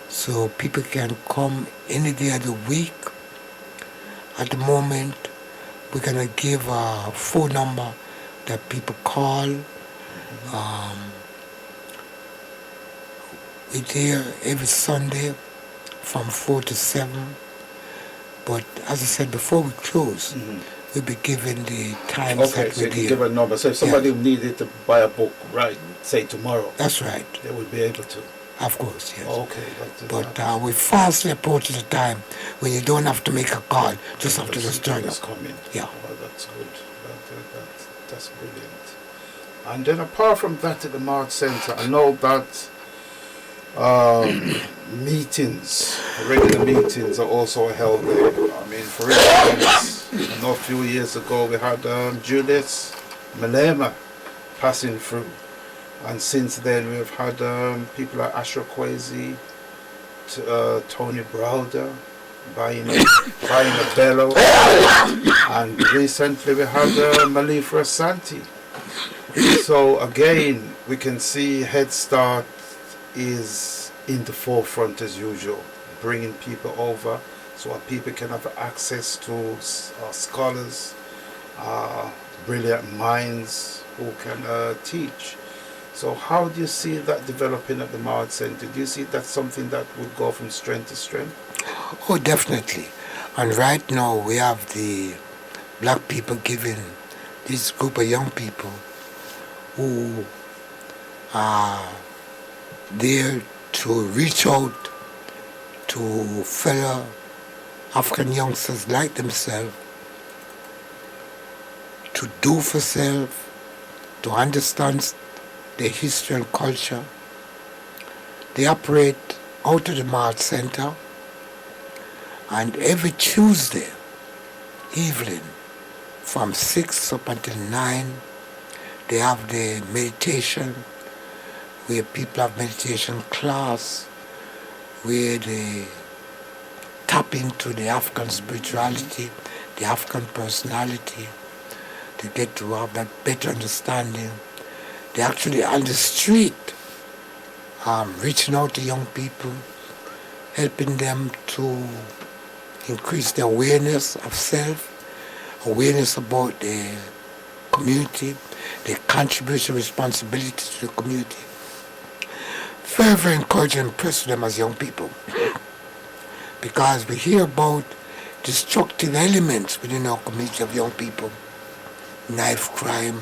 so people can come any day of the week. At the moment, we're gonna give a phone number that people call. We're there every Sunday from 4 to 7. But as I said before we close, we'll be giving the times Okay, that so we're you can there. give a number. So if somebody needed to buy a book, right, say tomorrow, That's right, they would be able to. of course, yes. Okay. But we're fastly approaching the time when you don't have to make a call, just have to just turn up. Just come in. Yeah. Well, that's good. That's brilliant. And then apart from that at the Mart Center, I know that meetings, regular meetings are also held there. I mean, for instance, I know a few years ago we had Julius Malema passing through. And since then we've had people like Asher Kwesi, Tony Browder, buying a bellow, and recently we had Malifra Santi. So again, we can see Head Start is in the forefront as usual, bringing people over so that people can have access to scholars, brilliant minds who can teach. So how do you see that developing at the Mart Center? Do you see that something that would go from strength to strength? Oh, definitely. And right now we have the black people giving this group of young people who are there to reach out to fellow African youngsters like themselves, to do for self, to understand their history and culture. They operate out of the Mart Center, and every Tuesday evening from 6 up until 9 they have the meditation, where people have meditation class, where they tap into the African spirituality, the African personality. They get to have that better understanding. They're actually on the street, reaching out to young people, helping them to increase their awareness of self, awareness about the community, their contribution responsibility to the community. very, very encouraged and impressed with them as young people. Because we hear about destructive elements within our community of young people, knife crime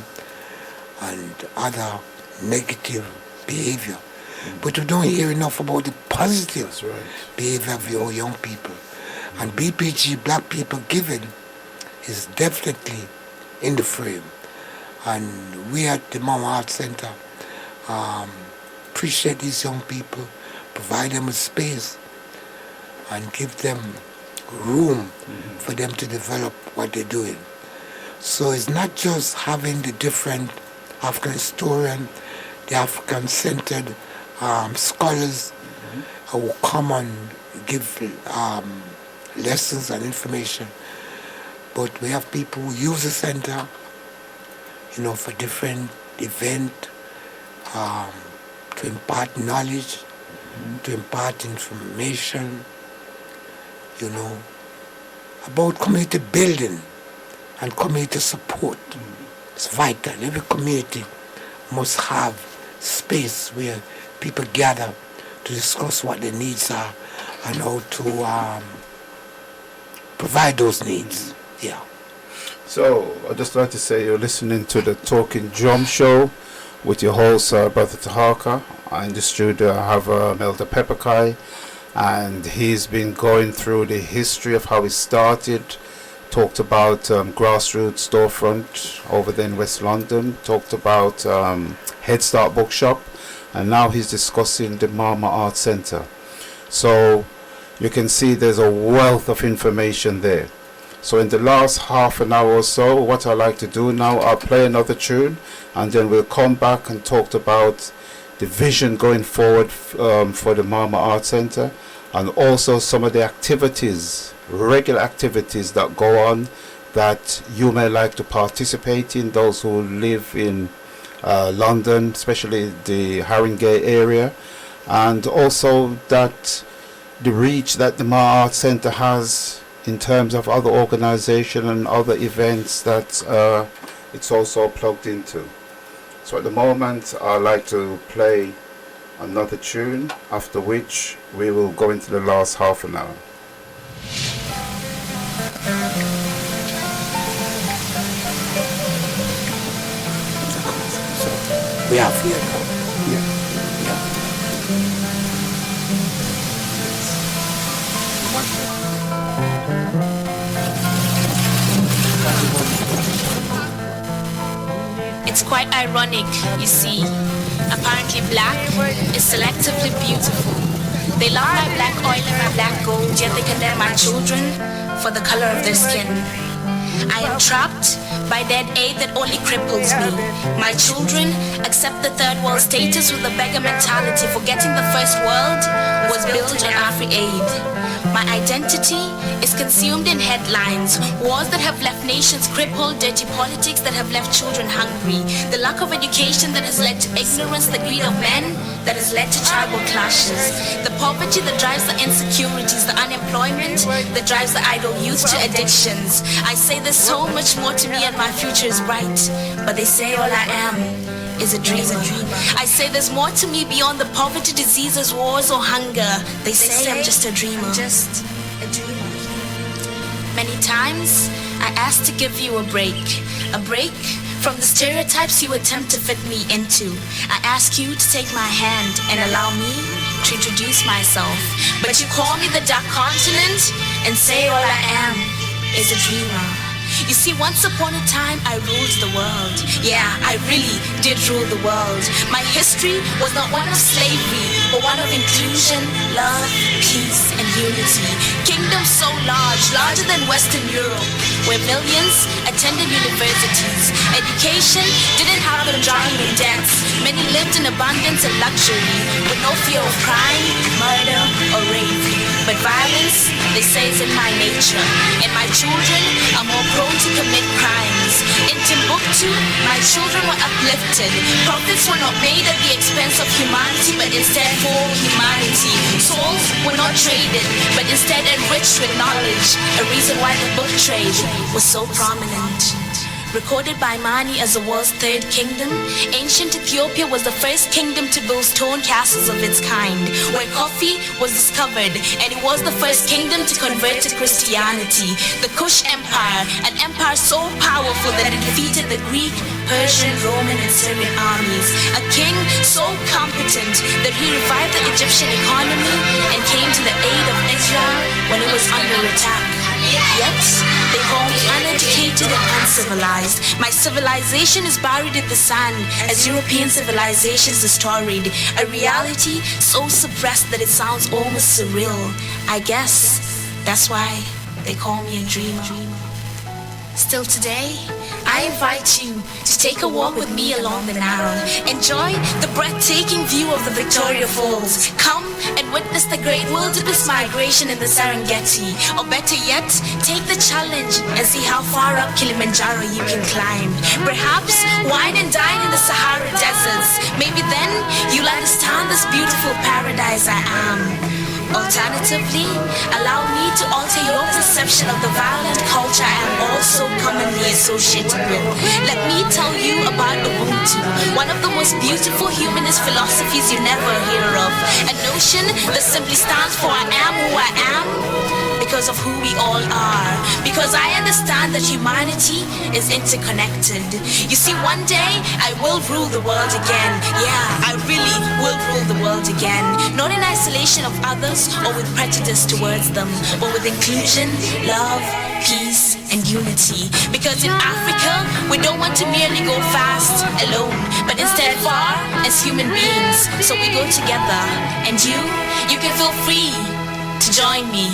and other negative behavior. But we don't hear enough about the positive behavior of your young people. And BPG, Black People Giving, is definitely in the frame. And we at the Mama Art Center appreciate these young people, provide them with space, and give them room for them to develop what they're doing. So it's not just having the different African historian, the African-centered scholars who will come and give lessons and information, but we have people who use the center, for different events, to impart knowledge, to impart information, about community building and community support. It's vital. Every community must have space where people gather to discuss what their needs are and how to provide those needs. Yeah. So I'd just like to say you're listening to the Talking Drum Show with your host, Brother Taharka. In the studio I have Elder Pepukai, and he's been going through the history of how it started, talked about grassroots storefront over there in West London, talked about Head Start Bookshop, and now he's discussing the Mama Art Center. So you can see there's a wealth of information there. So in the last half an hour or so, what I like to do now, I'll play another tune, and then we'll come back and talk about the vision going forward for the Mama Art Center, and also some of the activities, regular activities that go on that you may like to participate in, those who live in London, especially the Haringey area, and also that the reach that the Mama Art Center has in terms of other organization and other events that it's also plugged into. So at the moment I'd like to play another tune, after which we will go into the last half an hour. We have here now. Yeah. It's quite ironic, you see. Apparently black is selectively beautiful. They love my black oil and my black gold, yet they condemn my children for the color of their skin. I am trapped by dead aid that only cripples me. My children accept the third world status with a beggar mentality, forgetting the first world was built on Afri-Aid. My identity is consumed in headlines, wars that have left nations crippled, dirty politics that have left children hungry, the lack of education that has led to ignorance, the greed of men that has led to tribal clashes, the poverty that drives the insecurities, the unemployment that drives the idle youth to addictions. I say there's so much more to me and my future is bright, but they say all I am is a dreamer. I say there's more to me beyond the poverty, diseases, wars, or hunger. They say I'm just a dreamer. Many times I ask to give you a break from the stereotypes you attempt to fit me into. I ask you to take my hand and allow me to introduce myself, but you call me the Dark Continent and say all I am is a dreamer. You see, once upon a time, I ruled the world. Yeah, I really did rule the world. My history was not one of slavery, but one of inclusion, love, peace, and unity. Kingdom so large, larger than Western Europe, where millions attended universities. Education didn't have them drowning in debts. Many lived in abundance and luxury, with no fear of crime, murder, or rape. But violence, they say, is in my nature, and my children are more prone to commit crimes. In Timbuktu, my children were uplifted. Profits were not made at the expense of humanity, but instead for humanity. Souls were not traded, but instead enriched with knowledge, a reason why the book trade was so prominent. Recorded by Mani as the world's third kingdom, ancient Ethiopia was the first kingdom to build stone castles of its kind, where coffee was discovered, and it was the first kingdom to convert to Christianity. The Kush Empire, an empire so powerful that it defeated the Greek, Persian, Roman, and Syrian armies. A king so competent that he revived the Egyptian economy and came to the aid of Israel when it was under attack. Yet, they call me uneducated and uncivilized. My civilization is buried in the sand as European civilizations destroyed. A reality so suppressed that it sounds almost surreal. I guess that's why they call me a dreamer. Still today, I invite you to take a walk with me along the Nile. Enjoy the breathtaking view of the Victoria Falls. Come and witness the great wilderness migration in the Serengeti. Or better yet, take the challenge and see how far up Kilimanjaro you can climb. Perhaps wine and dine in the Sahara deserts. Maybe then you'll understand this beautiful paradise I am. Alternatively, allow me to alter your perception of the violent culture I am also commonly associated with. Let me tell you about Ubuntu, one of the most beautiful humanist philosophies you never hear of. A notion that simply stands for I am who I am because of who we all are. Because I understand that humanity is interconnected. You see, one day I will rule the world again. Yeah, I really will rule the world again. Not in isolation of others or with prejudice towards them, but with inclusion, love, peace, and unity. Because in Africa, we don't want to merely go fast alone, but instead far as human beings. So we go together, and you can feel free to join me.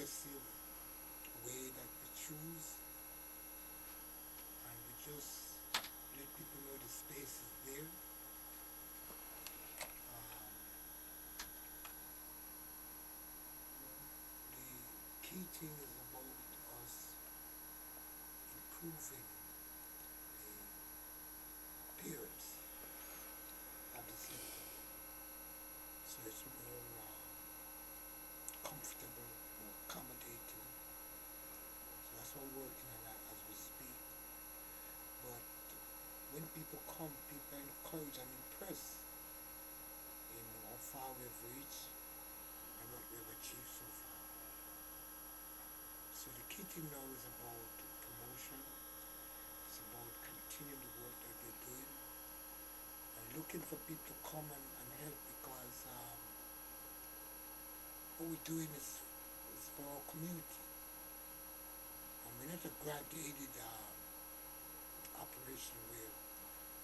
progressive way that we choose, and we just let people know the space is there. The key thing is about us improving the appearance of the city, so it's more comfortable, more accommodating. So that's what we're working on that as we speak. But when people come, people are encouraged and impressed in how far we've reached and what we've achieved so far. So the key thing now is about promotion. It's about continuing the work that we're doing and looking for people to come and help, because what we're doing is for our community. And we're not a grant-aided operation where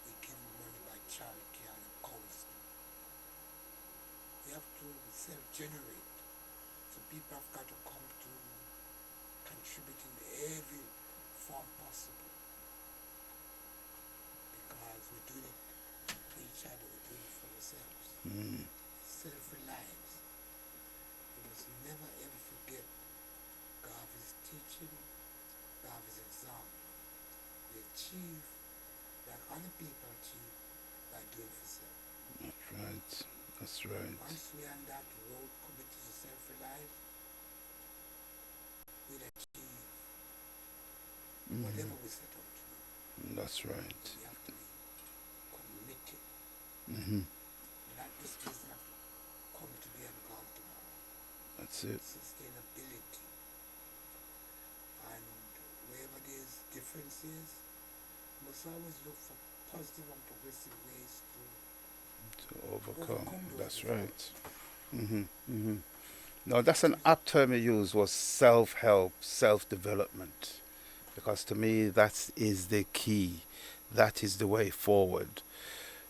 we give money by charity and it comes to. We have to self-generate. So people have got to come to contribute in every form possible. Because we're doing it for each other, we're doing it for ourselves. Self-reliance. We must never ever forget Garvey's teaching, Garvey's example. We achieve that other people achieve by doing for self. That's right. That's right. Once we're on that road committed to self-reliance, we'll achieve whatever we set out to do. That's right. We have to be committed. Not this business come today and gone tomorrow. That's it. Sustainability. And wherever there's differences, we must always look for positive and progressive ways to overcome. those That's results. right. No, that's an apt term you used, was self-help, self-development. Because to me, that is the key. That is the way forward.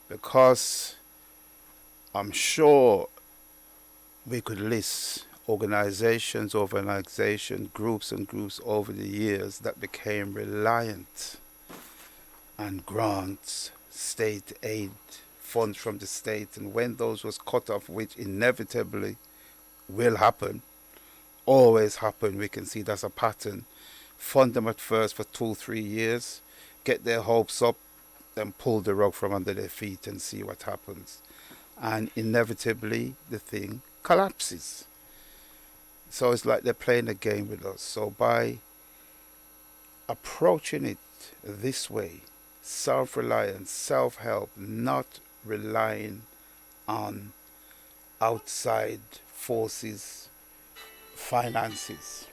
Because I'm sure we could list organizations, groups and groups over the years that became reliant on grants, state aid, funds from the state, and when those was cut off, which inevitably will happen, always happen, we can see that's a pattern. Fund them at first for 2-3 years, get their hopes up, then pull the rug from under their feet and see what happens. And inevitably the thing collapses. So it's like they're playing a game with us. So by approaching it this way, self-reliance, self-help, not relying on outside forces, finances,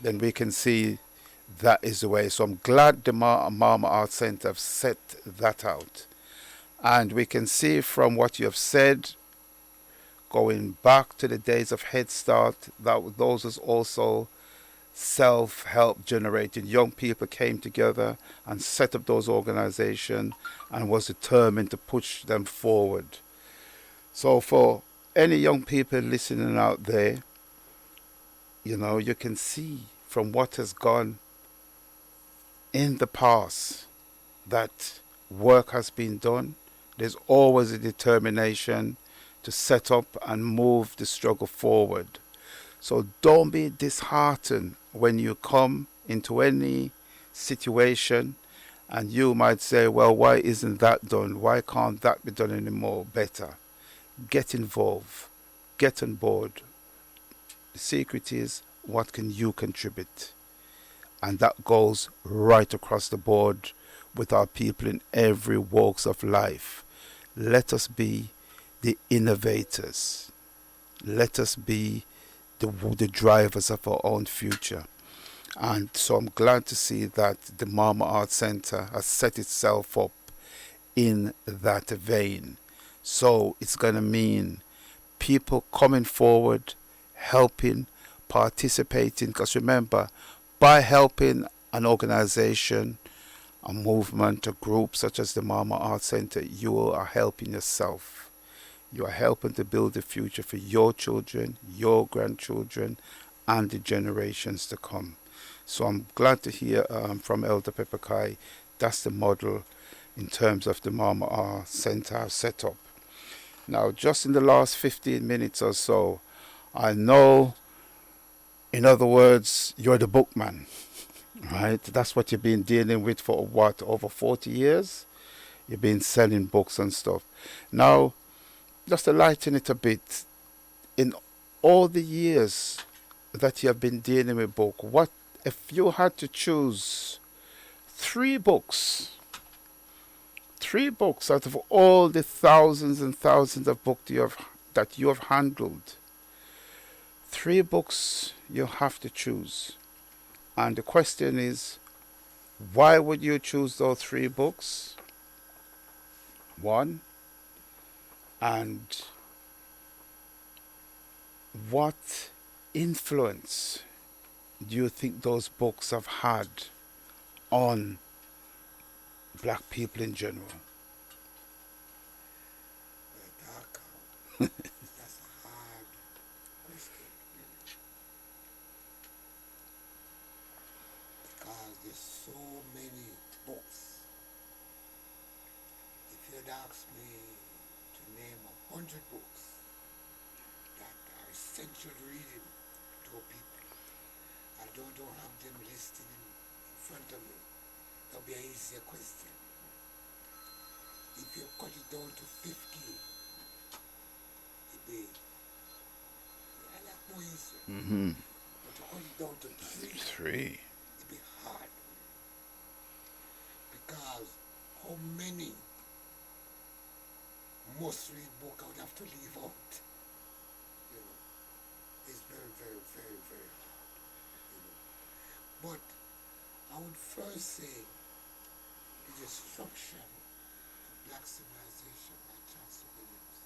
then we can see that is the way. So I'm glad the Mama Art Center have set that out. And we can see from what you have said, going back to the days of Head Start, that those was also self-help generated. Young people came together and set up those organizations and was determined to push them forward. So for any young people listening out there, you know, you can see from what has gone in the past that work has been done. There's always a determination to set up and move the struggle forward. So don't be disheartened when you come into any situation and you might say, well, why isn't that done? Why can't that be done anymore better? Get involved. Get on board. The secret is, what can you contribute? And that goes right across the board with our people in every walks of life. Let us be the innovators. Let us be the drivers of our own future. And so I'm glad to see that the Mama Art Center has set itself up in that vein. So it's going to mean people coming forward, helping, participating. Because remember, by helping an organization, a movement, a group such as the Mama Art Center, you are helping yourself. You are helping to build the future for your children, your grandchildren, and the generations to come. So I'm glad to hear from Elder Pepukai that's the model in terms of the Mama R Center setup. Now, just in the last 15 minutes or so, I know, in other words, you're the bookman, right? That's what you've been dealing with for what, over 40 years? You've been selling books and stuff. Now, just to lighten it a bit, in all the years that you have been dealing with book, what if you had to choose three books, out of all the thousands and thousands of books that you have handled, three books you have to choose. And the question is, why would you choose those three books? One, and what influence do you think those books have had on black people in general? Taharka, that's a hard question. Because there's so many books. If you'd asked me to name 100 books that are essential reading to people, I don't have them listed in front of me. That'll be an easier question. If you cut it down to 50, it'd be a lot more easier. Mm-hmm. But to cut it down to Three. it'd be hard. Because how many must-read book I would have to leave out? You know, it's very, very, very, very hard. You know. But I would first say the destruction of black civilization by Charles Williams.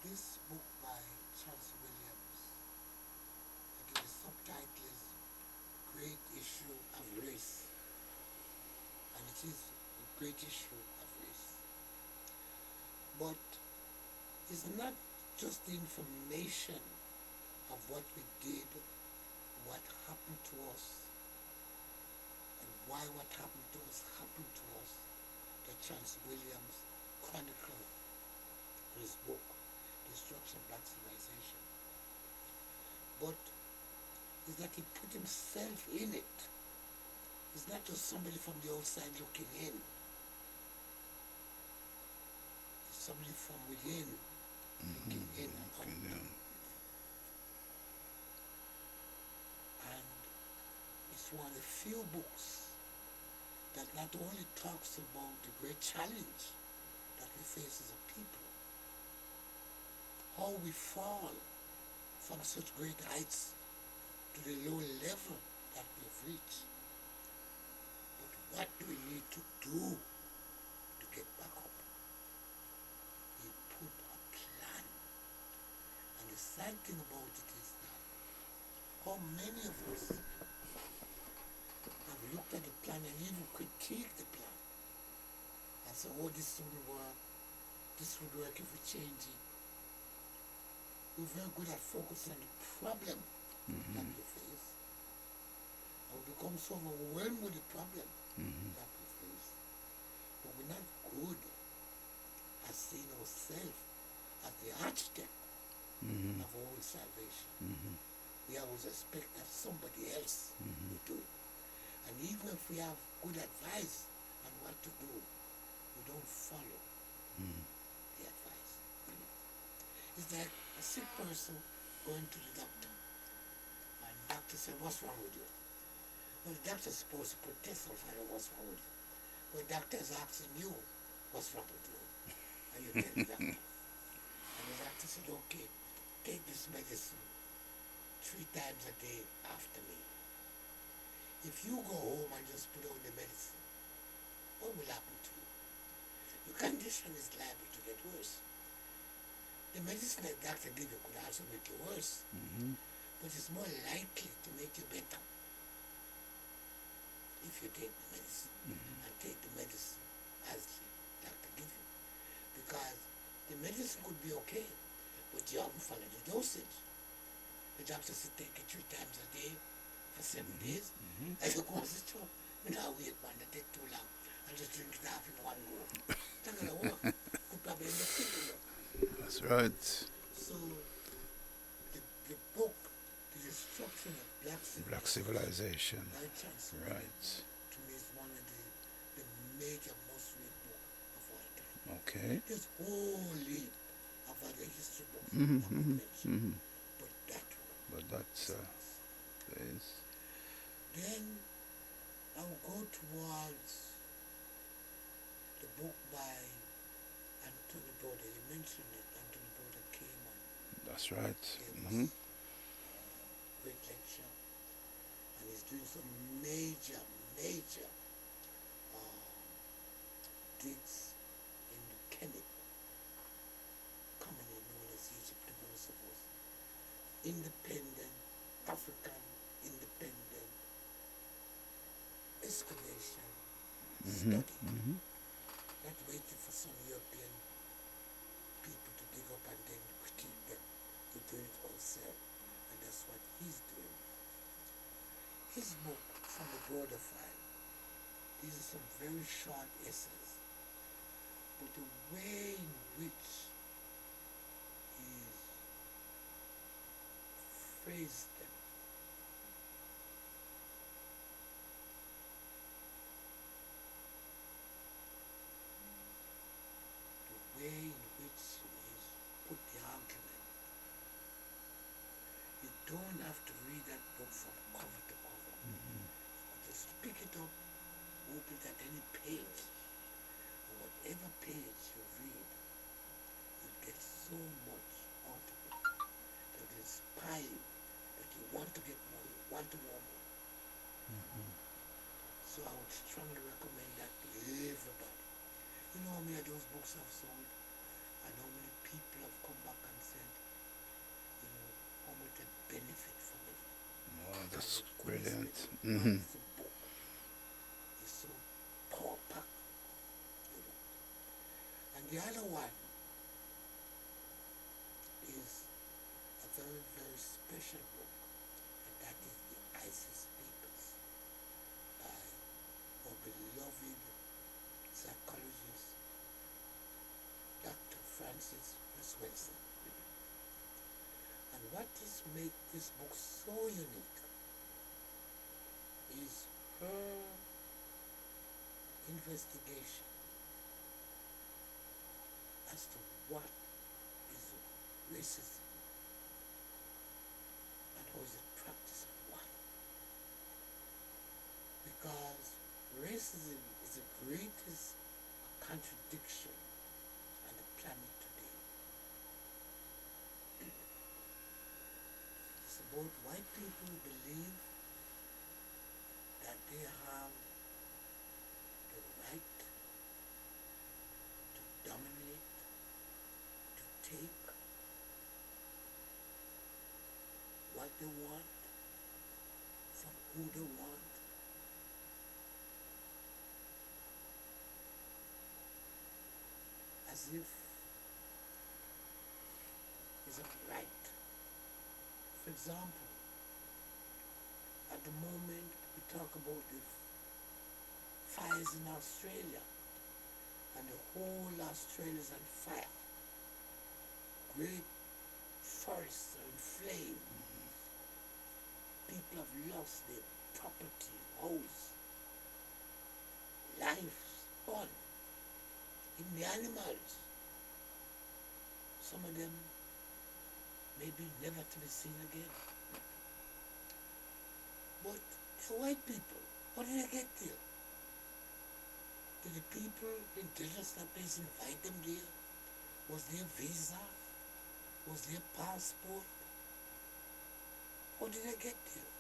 This book by Charles Williams, again, the subtitle is Great Issue of Race. And it is a great issue of race. But it's not just the information of what we did, what happened to us, and why what happened to us that Charles Williams chronicled in his book, Destruction of Black Civilization. But is that he put himself in it. It's not just somebody from the outside looking in. It's somebody from within looking in and out. And it's one of the few books that not only talks about the great challenge that we face as a people, how we fall from such great heights to the low level that we've reached. But what do we need to do to get back up? He put a plan. And the sad thing about it is that how many of us have looked at the plan and even critiqued the plan and said, oh, this wouldn't work. This would work if we change it. We're very good at focusing on the problem that we face. And we become so overwhelmed with the problem that we face. But we're not good at seeing ourselves as the architect of our own salvation. We always expect that somebody else will do it. And even if we have good advice on what to do, we don't follow the advice. It's like a sick person going to the doctor. And the doctor said, what's wrong with you? Well, the doctor's supposed to put tests on find out what's wrong with you. But the doctor's asking you, what's wrong with you? And you tell the doctor. And the doctor said, okay, take this medicine 3 times a day after me. If you go home and just put on the medicine, what will happen to you? Your condition is liable to get worse. The medicine that the doctor gives you could also make you worse, but it's more likely to make you better if you take the medicine and take the medicine as the doctor gives you. Because the medicine could be okay, but you haven't followed the dosage. The doctor said take it 3 times a day for 7 days. I said, go on, sister. Now wait, man, that take too long. I just drink it half in one go. It's not gonna work. Could probably end up killing you. That's right. So the book, The Destruction of Black civilization. by Chancellor Right. to me is one of the major most read book of all time. Okay. There's whole heap of other history books I could mention, but that one. But that's is Then I will go towards the book by Anthony Broder. You mentioned it. Anthony Broder came on. that's right. Gave us great lecture, and he's doing some major digs in the Kemet, commonly known as Egypt, the most of us. Independent, African, independent excavation study. Not waiting for some European people to dig up and then critique them. We do it ourselves, and that's what he's doing. His book, From the Broader File, these are some very short essays, but the way in which he's phrased them, the way in which he's put the argument, you don't have to read that book from cover to cover. You just pick it up, open it at any page, and whatever page you read, you get so much out of it that will inspire you, that you want to get more, you want to know more. So I would strongly recommend that to everybody. You know how many of those books I've sold, and how many people have come back and said, you know, how much they benefit from it. Oh, that's And the brilliant. goodness of the book is so power packed, you know. And the other one is a very, very special book, and that is The ISIS Papers by our beloved psychologist, Dr. Francis Wilson. And what makes this book so unique is her investigation as to what is racism and how is it practiced and why. Because racism is the greatest contradiction on the planet today. It's about white people who believe that they have the right to dominate, to take what they want from who they want, as if it's a right. For example, at the moment we talk about the fires in Australia, and the whole Australia is on fire. Great forests are in flame. People have lost their property, house, lives, gone. Even the animals, some of them maybe never to be seen again. But they're white people. How did they get there? Did the people in Delta place invite them there? Was there a visa? Was there a passport? How did they get there?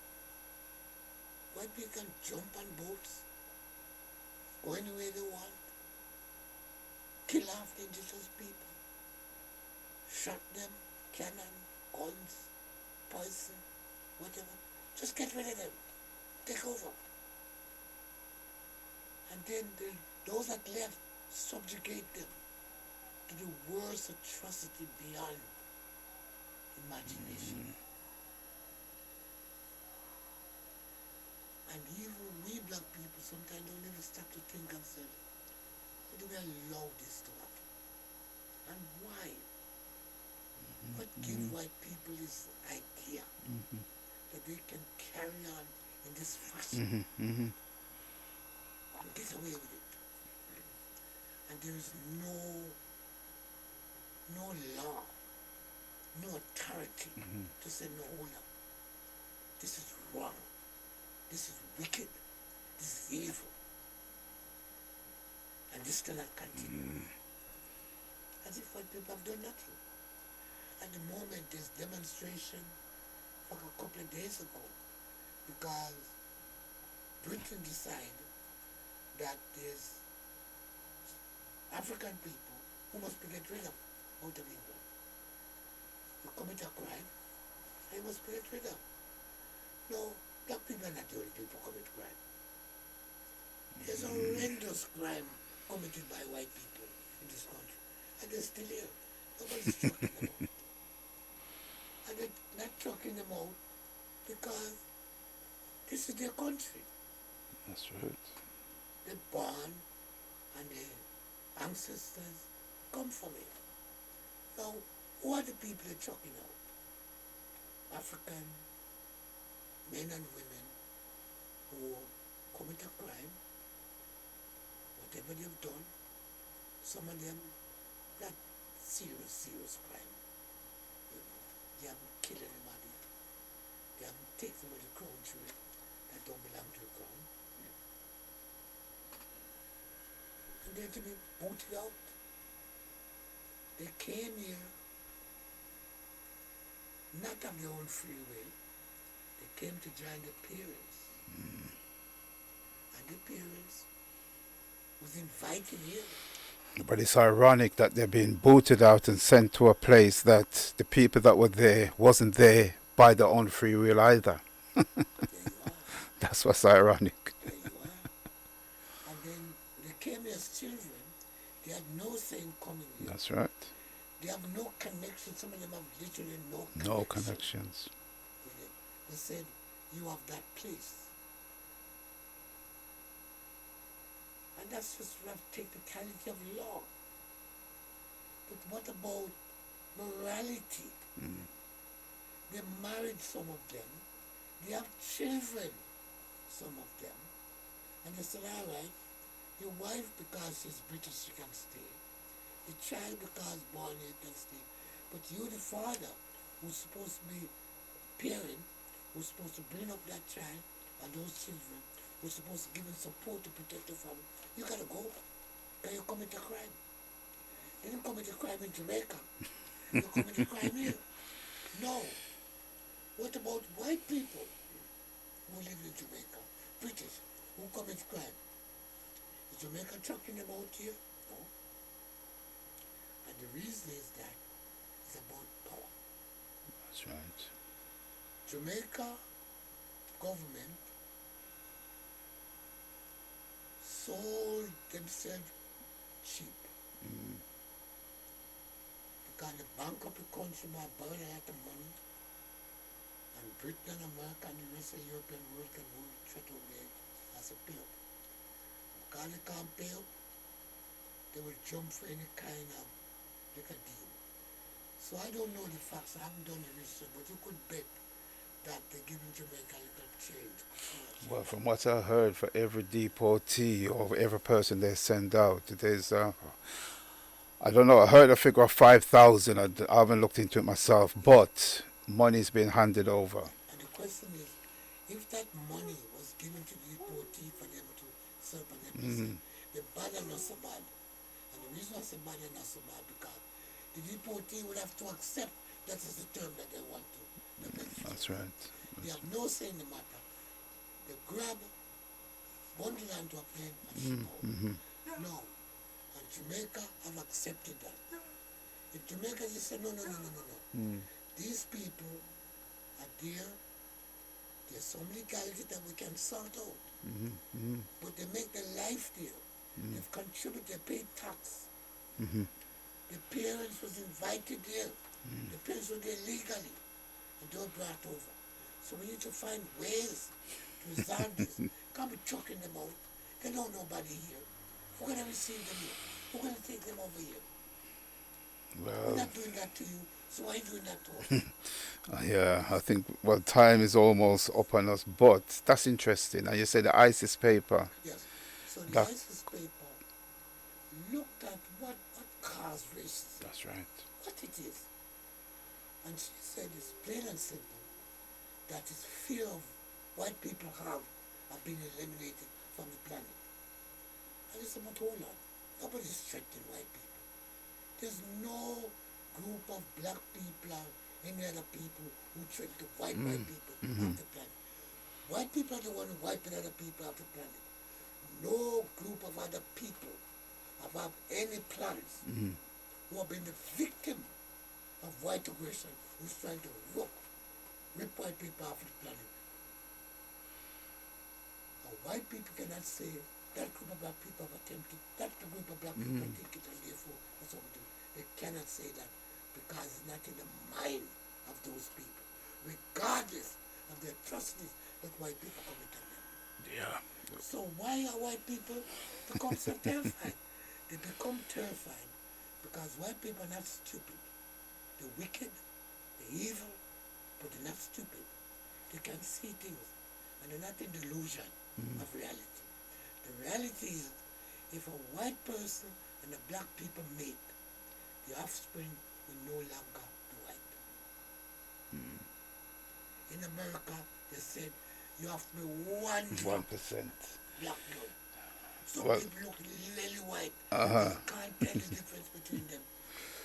White people can jump on boats, go anywhere they want, kill half the indigenous people, shot them, cannon, guns, poison, whatever. Just get rid of them. Take over. And then those that left subjugate them to the worst atrocity beyond imagination. And even we black people sometimes don't even stop to think and say, how do we allow this to happen? And why? What give white people this idea that they can carry on in this fashion and get away with it? And there is no law, no authority to say, no, hold up. This is wrong. This is wicked. This is evil. And this cannot continue. As if white people have done nothing. At the moment, there's demonstration for a couple of days ago because Britain decided that there's African people who must be get rid of out of England. You commit a crime, and you must be get rid of. No, black people are not the only people who commit crime. There's a horrendous crime committed by white people in this country, and they're still here. Nobody's chucking them out. And they're not chucking them out because this is their country. That's right. They're born and their ancestors come from it. Now, who are the people they're chucking out? African men and women who commit a crime, whatever they've done, some of them not serious crime. You know, they haven't killed anybody. They haven't taken away the crown jewel that don't belong to the crown. And they're to be booted out. They came here not of their own free will. They came to join the parents. And the parents was invited here. But it's ironic that they're being booted out and sent to a place that the people that were there wasn't there by their own free will either. There you are. That's what's ironic. There you are. And then they came here as children. They had no say in coming here. That's right. They have no connection. Some of them have literally no connection. No connections. With it. They said, you have that place. And that's just rough technicality of law. But what about morality? They married some of them. They have children, some of them. And they said, all right, your wife, because she's British, she can stay. The child, because born here, can stay. But you, the father, who's supposed to be parent, who's supposed to bring up that child and those children, who's supposed to give them support to protect the family, you gotta go. Can you commit a crime? They didn't commit a crime in Jamaica. They commit a crime here. No. What about white people who live in Jamaica? British, who commit crime? Is Jamaica chucking them out here? No. And the reason is that it's about power. That's right. Jamaica government sold themselves cheap. Because the bankrupt country might borrow a lot of money, and Britain and America and the rest of the European world can move straight over there as a pay up. Because they can't pay up, they will jump for any kind of liquor deal. So I don't know the facts, I haven't done the research, but you could bet that they're giving Jamaica a little change. Well, from what I heard, for every deportee or every person they send out, there's, I don't know, I heard a figure of 5,000. I haven't looked into it myself, but money's being handed over. And the question is, if that money was given to the deportee for them to serve on their prison, the bad are not so bad. And the reason I say bad are not so bad because the deportee would have to accept that is the term that they want to. That's right. They have no say in the matter. They grab, bundle onto a plane and ship out. No. And Jamaica have accepted that. If Jamaica just said, no. These people are there. There's some legality that we can sort out. But they make their life there. They've contributed, they pay tax. The parents was invited there. The parents were there legally. And they were brought over. So we need to find ways to resolve this. Can't be chucking them out. They don't know nobody here. Who's gonna receive them here? Who's gonna take them over here? We're Well, not doing that to you, so why are you doing that to us? yeah, I think, well, time is almost up on us, but that's interesting. And you say the ISIS paper. Yes. So the That, ISIS paper looked at what caused racism, that's right. what it is. And she said it's plain and simple that is fear of white people have been eliminated from the planet. And I said, but hold on, nobody's threatening white people. There's no group of black people or any other people who threaten to wipe white people off the planet. White people are the one wiping other people off the planet. No group of other people have any plans who have been the victim of white aggression who's trying to rip white people off the planet. And white people cannot say that group of black people have attempted, that group of black people think it and therefore that's what we do. They cannot say that because it's not in the mind of those people, regardless of the atrocities that white people commit on them. Yeah. So why are white people become so terrified? They become terrified because white people are not stupid. They're wicked, they're evil, but they're not stupid. They can see things, and they're not in delusion of reality. The reality is, if a white person and a black people mate, the offspring will no longer be white. In America, they said you have to be 1% 1%. black blood. Some Well, people look lily white. Uh-huh. You can't tell the difference between them.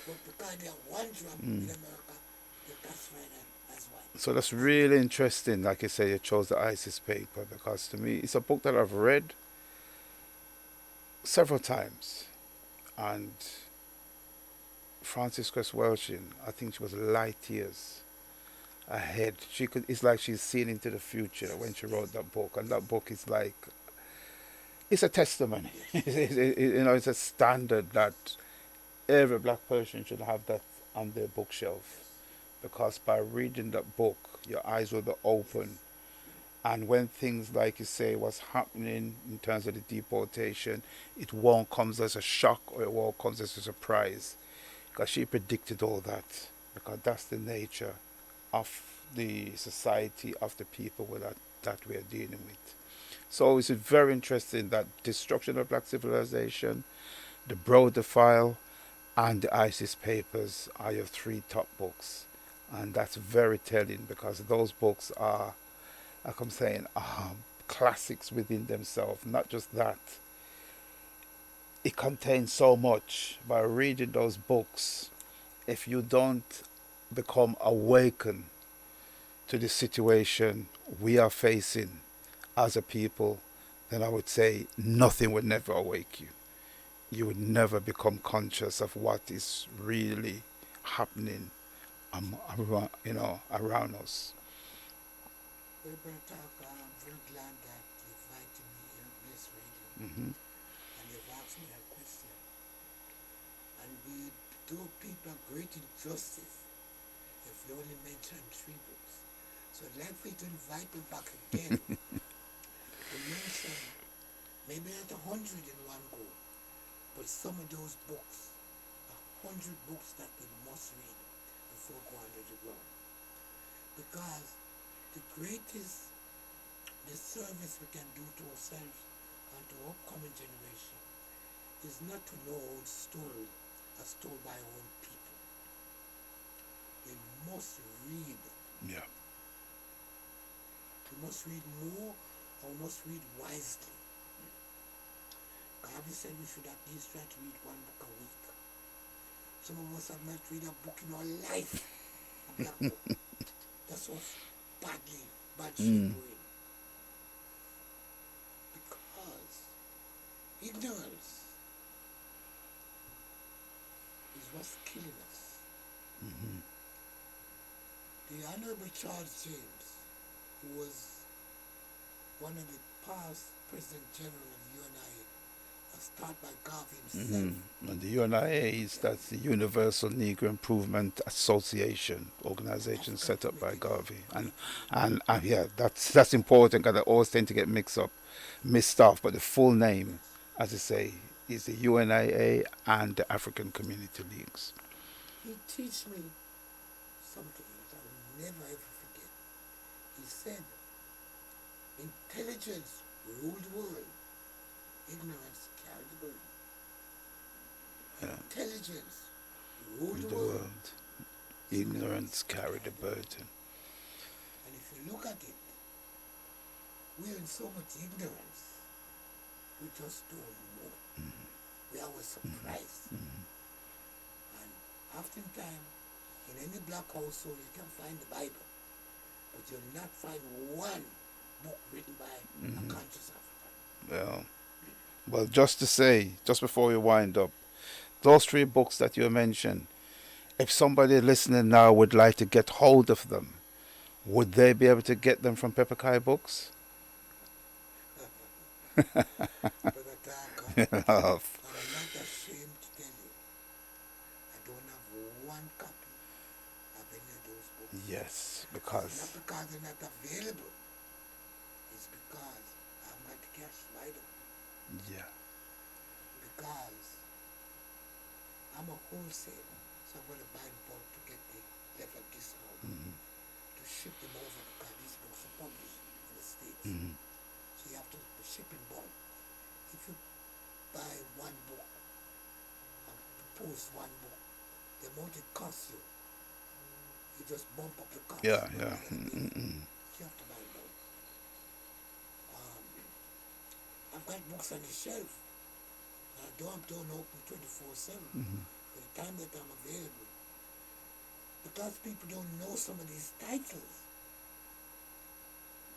But because they are 1 drop in America, they classify them as white. So that's really interesting. Like you say, you chose the ISIS paper because to me, it's a book that I've read several times. And Frances Cress Welsing, I think she was light years ahead. It's like she's seen into the future when she wrote that book. And that book is like, it's a testimony. It's a standard that every black person should have that on their bookshelf. Because by reading that book, your eyes will be open. And when things, like you say, was happening in terms of the deportation, it won't come as a shock or it won't come as a surprise. Because she predicted all that. Because that's the nature of the society, of the people that we are dealing with. So it's very interesting that Destruction of Black Civilization, The Broader File, and the ISIS Papers are your 3 top books. And that's very telling because those books are, like I'm saying, classics within themselves. Not just that. It contains so much. By reading those books, if you don't become awakened to the situation we are facing as a people, then I would say nothing would never awake you. You would never become conscious of what is really happening around us. Well, Brother Taharka, I'm very glad that you invited me here on Bliss Radio and you've asked me that question. And we do people great injustice if we only mention 3 books. So I'd like for you to invite me back again to mention maybe not 100 in one go, but some of those books, 100 books that we must read before going under the ground. Because the greatest disservice we can do to ourselves and to our upcoming generation is not to know our own story as told by our own people. We must read. Yeah. We must read more, and we must read wisely. Garvey said we should at least try to read 1 book a week. Some of us have not read a book in our life. A black book. That's what's bad shape we're in. Because ignorance is what's killing us. The Honorable Charles James, who was one of the past President General of the UNI, was started by Garvey himself. And the UNIA that's the Universal Negro Improvement Association organization set up by Garvey, and yeah, that's important because I always tend to get mixed off. But the full name, as I say, is the UNIA and the African Community Leagues. He teach me something that I will never ever forget. He said, intelligence rule the world, ignorance carry the burden. Yeah. Intelligence rule The the world. world, ignorance carry the burden. And if you look at it, we're in so much ignorance, we just don't know. We are always surprised. And oftentimes, in any black household, you can find the Bible, but you'll not find one book written by a conscious African. Well, just to say, just before we wind up, those 3 books that you mentioned, if somebody listening now would like to get hold of them, would they be able to get them from Pepukai Books? Brother Taharka, and I'm not ashamed to tell you, I don't have one copy of any of those books. Yes, It's because not because they're not available. It's because I haven't got the cash to buy them. yeah, Because I'm a wholesaler, so I'm going to buy the bulk to get the level discount to ship them over because these books are published in the States. So you have to ship in bulk. If you buy one book and post one book, the amount it costs you, you just bump up the cost. yeah. So you have to buy bulk. I've got books on the shelf. I don't open 24/7. For the time that I'm available. Because people don't know some of these titles.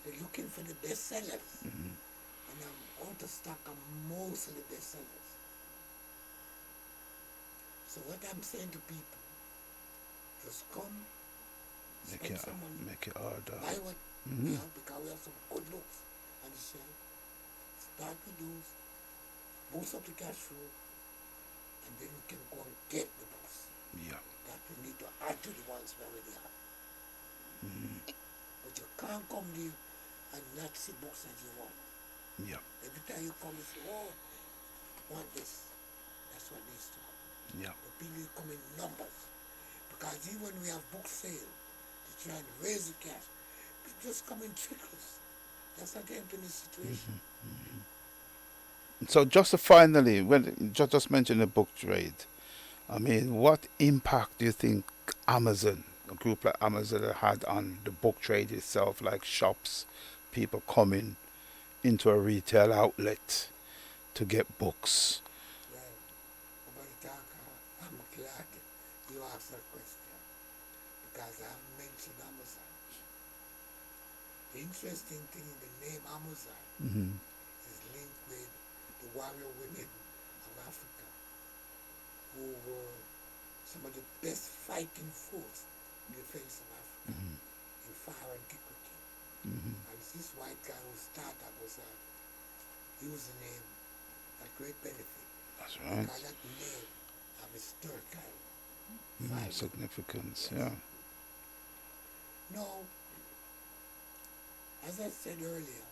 They're looking for the bestsellers. And I'm out of stock on most of the bestsellers. So what I'm saying to people, just come, spend some money, make it harder. buy what we have, because we have some good books on the shelf. Start with those, boost up the cash flow, and then we can go and get the books Yeah. that we need to add to the ones we already have. But you can't come there and not see books that you want. Yeah. Every time you come, you say, oh, want this. That's what needs to happen. Yeah. But people come in numbers. Because even when we have book sale, to try and raise the cash, it just come in trickles. That's not helping the situation. So just to finally, when you just mentioned the book trade, I mean, what impact do you think Amazon, a group like Amazon, had on the book trade itself, like shops, people coming into a retail outlet to get books? Well, about Taharka, I'm glad you asked that question because I haven't mentioned Amazon. The interesting thing in the name Amazon is linked with the warrior women of Africa who were some of the best fighting force in defense of Africa in far antiquity. And this white guy who started was username at great benefit. That's right. Because that name have historical value. Significance, Yes. yeah. No, as I said earlier,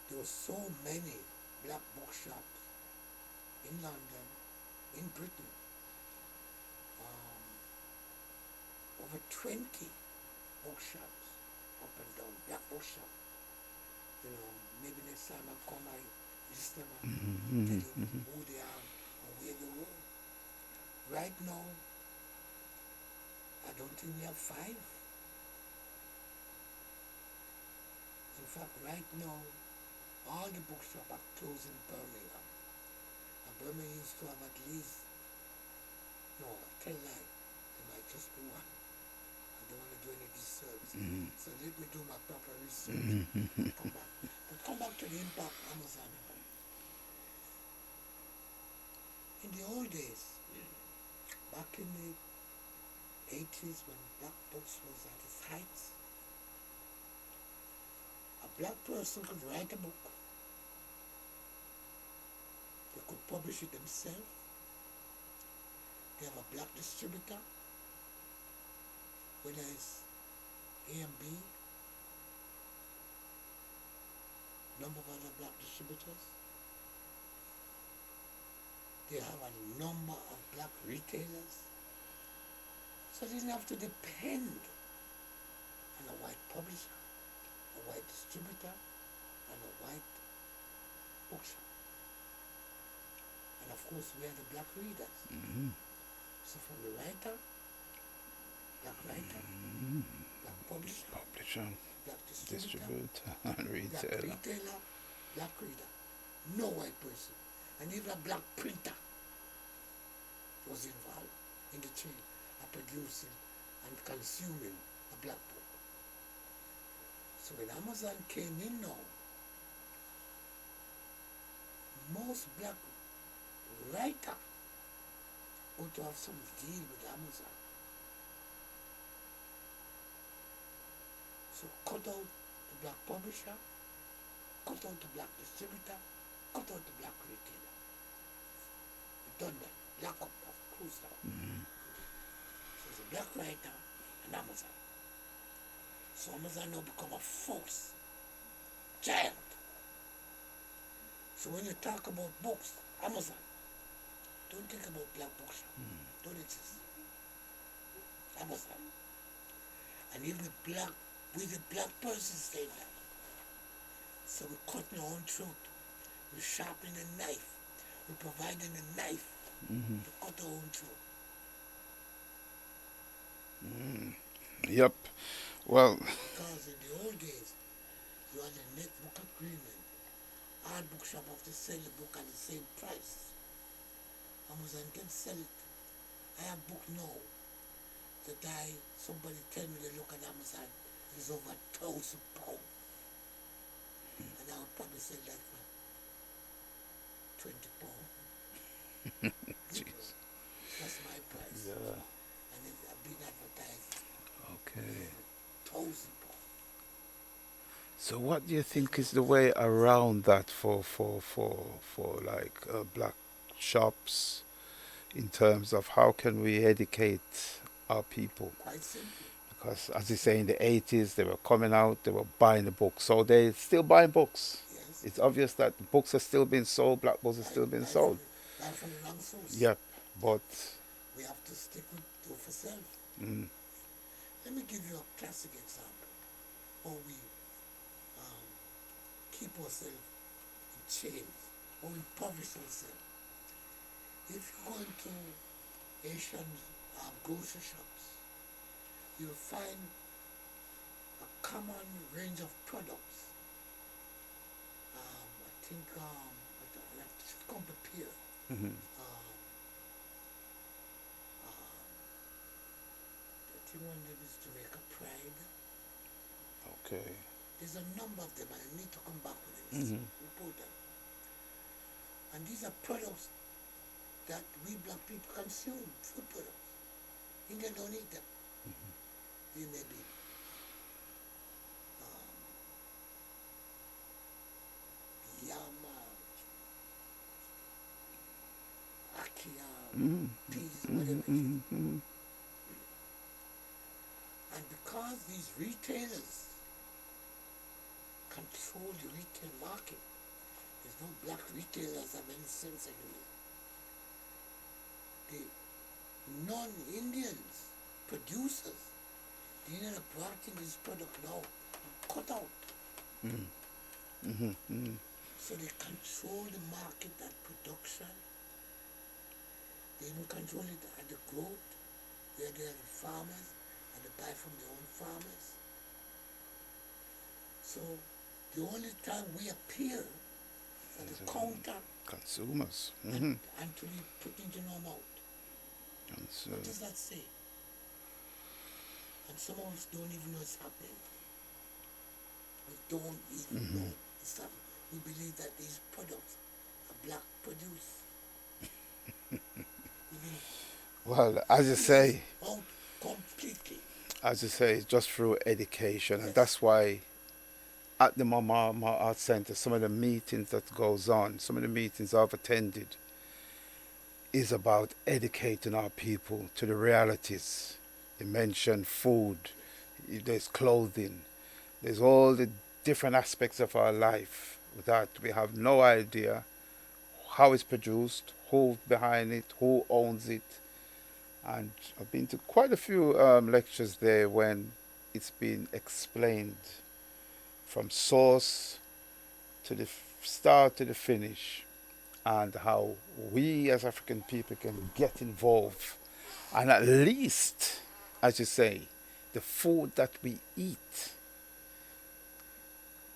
there were so many black bookshops in London, in Britain. Over 20 bookshops up and down, black bookshop. You know, maybe next time I come, I list them and tell you who they are and where they were. Right now, I don't think we have 5. In fact, right now, all the bookshops are closed in Birmingham. And Birmingham used to have at least, no, I tell you, there might just be one. I don't want to do any disservice. So let me do my proper research and come back. But come back to the impact Amazon had. In the old days, back in the 80s when black books was at its height, a black person could write a book. They could publish it themselves. They have a black distributor, whether it's A and B, number of other black distributors. They have a number of black retailers. So they didn't have to depend on a white publisher, a white distributor, and a white bookshop. And of course, we are the black readers. So from the writer, black publisher, black distributor, and retailer. black retailer, black reader. No white person. And even a black printer was involved in the chain of producing and consuming a black book. So when Amazon came in now, most black writer ought to have some deal with Amazon. So cut out the black publisher, cut out the black distributor, cut out the black retailer. We've done that. Black up, closed down. So it's a black writer and Amazon. So Amazon now become a force, giant. So when you talk about books, Amazon, don't think about black bookshop. Don't exist. Amazon. And even the black, we the black person say that. So we're cutting our own throat. We're sharpening a knife. We're providing a knife to cut our own throat. Yep. Well, Because in the old days, you had a net book agreement. Our bookshop have to sell the book at the same price. Amazon can sell it. I have book now. Somebody tell me they look at Amazon, it's over £1,000. And I would probably sell that for £20. jeez. That's my price. Yeah. And I've been advertised Okay. £1,000. So what do you think is the way around that for like black shops in terms of how can we educate our people? Quite simple. Because as you say, in the 80s, they were coming out, they were buying the books. So they're still buying books. Yes. It's obvious that the books are still being sold, black books are still being sold. Right from the wrong source. Yep, but... We have to stick with do for self. Let me give you a classic example. How we keep ourselves in chains, or we publish ourselves. If you go into Asian grocery shops, you'll find a common range of products. I think it should come prepare. I think one of them is Jamaica Pride. Okay. There's a number of them, and I need to come back with them. Report them. And these are products that we black people consume, food products. Indians don't eat them. They may be yama, akia, peas, whatever it is. And because these retailers control the retail market, there's no black retailers have any sense anymore. The non-Indians, producers, the Indians are brought in this product now, cut out. So they control the market at production. They even control it at the growth, where they are the farmers, and they buy from their own farmers. So the only time we appear is at the counter Consumers. and to be put into no mouth. And so, What does that say? And some of us don't even know it's happening. We don't even know it's happening. We believe that these products are black produced. well, as you say, Out completely. it's just through education, and that's why at the Mama Art Center, some of the meetings that goes on, some of the meetings I've attended, is about educating our people to the realities. You mentioned food, there's clothing, there's all the different aspects of our life that we have no idea how it's produced, who's behind it, who owns it. And I've been to quite a few lectures there when it's been explained from source to the start to the finish, and how we as African people can get involved. And at least, as you say, the food that we eat,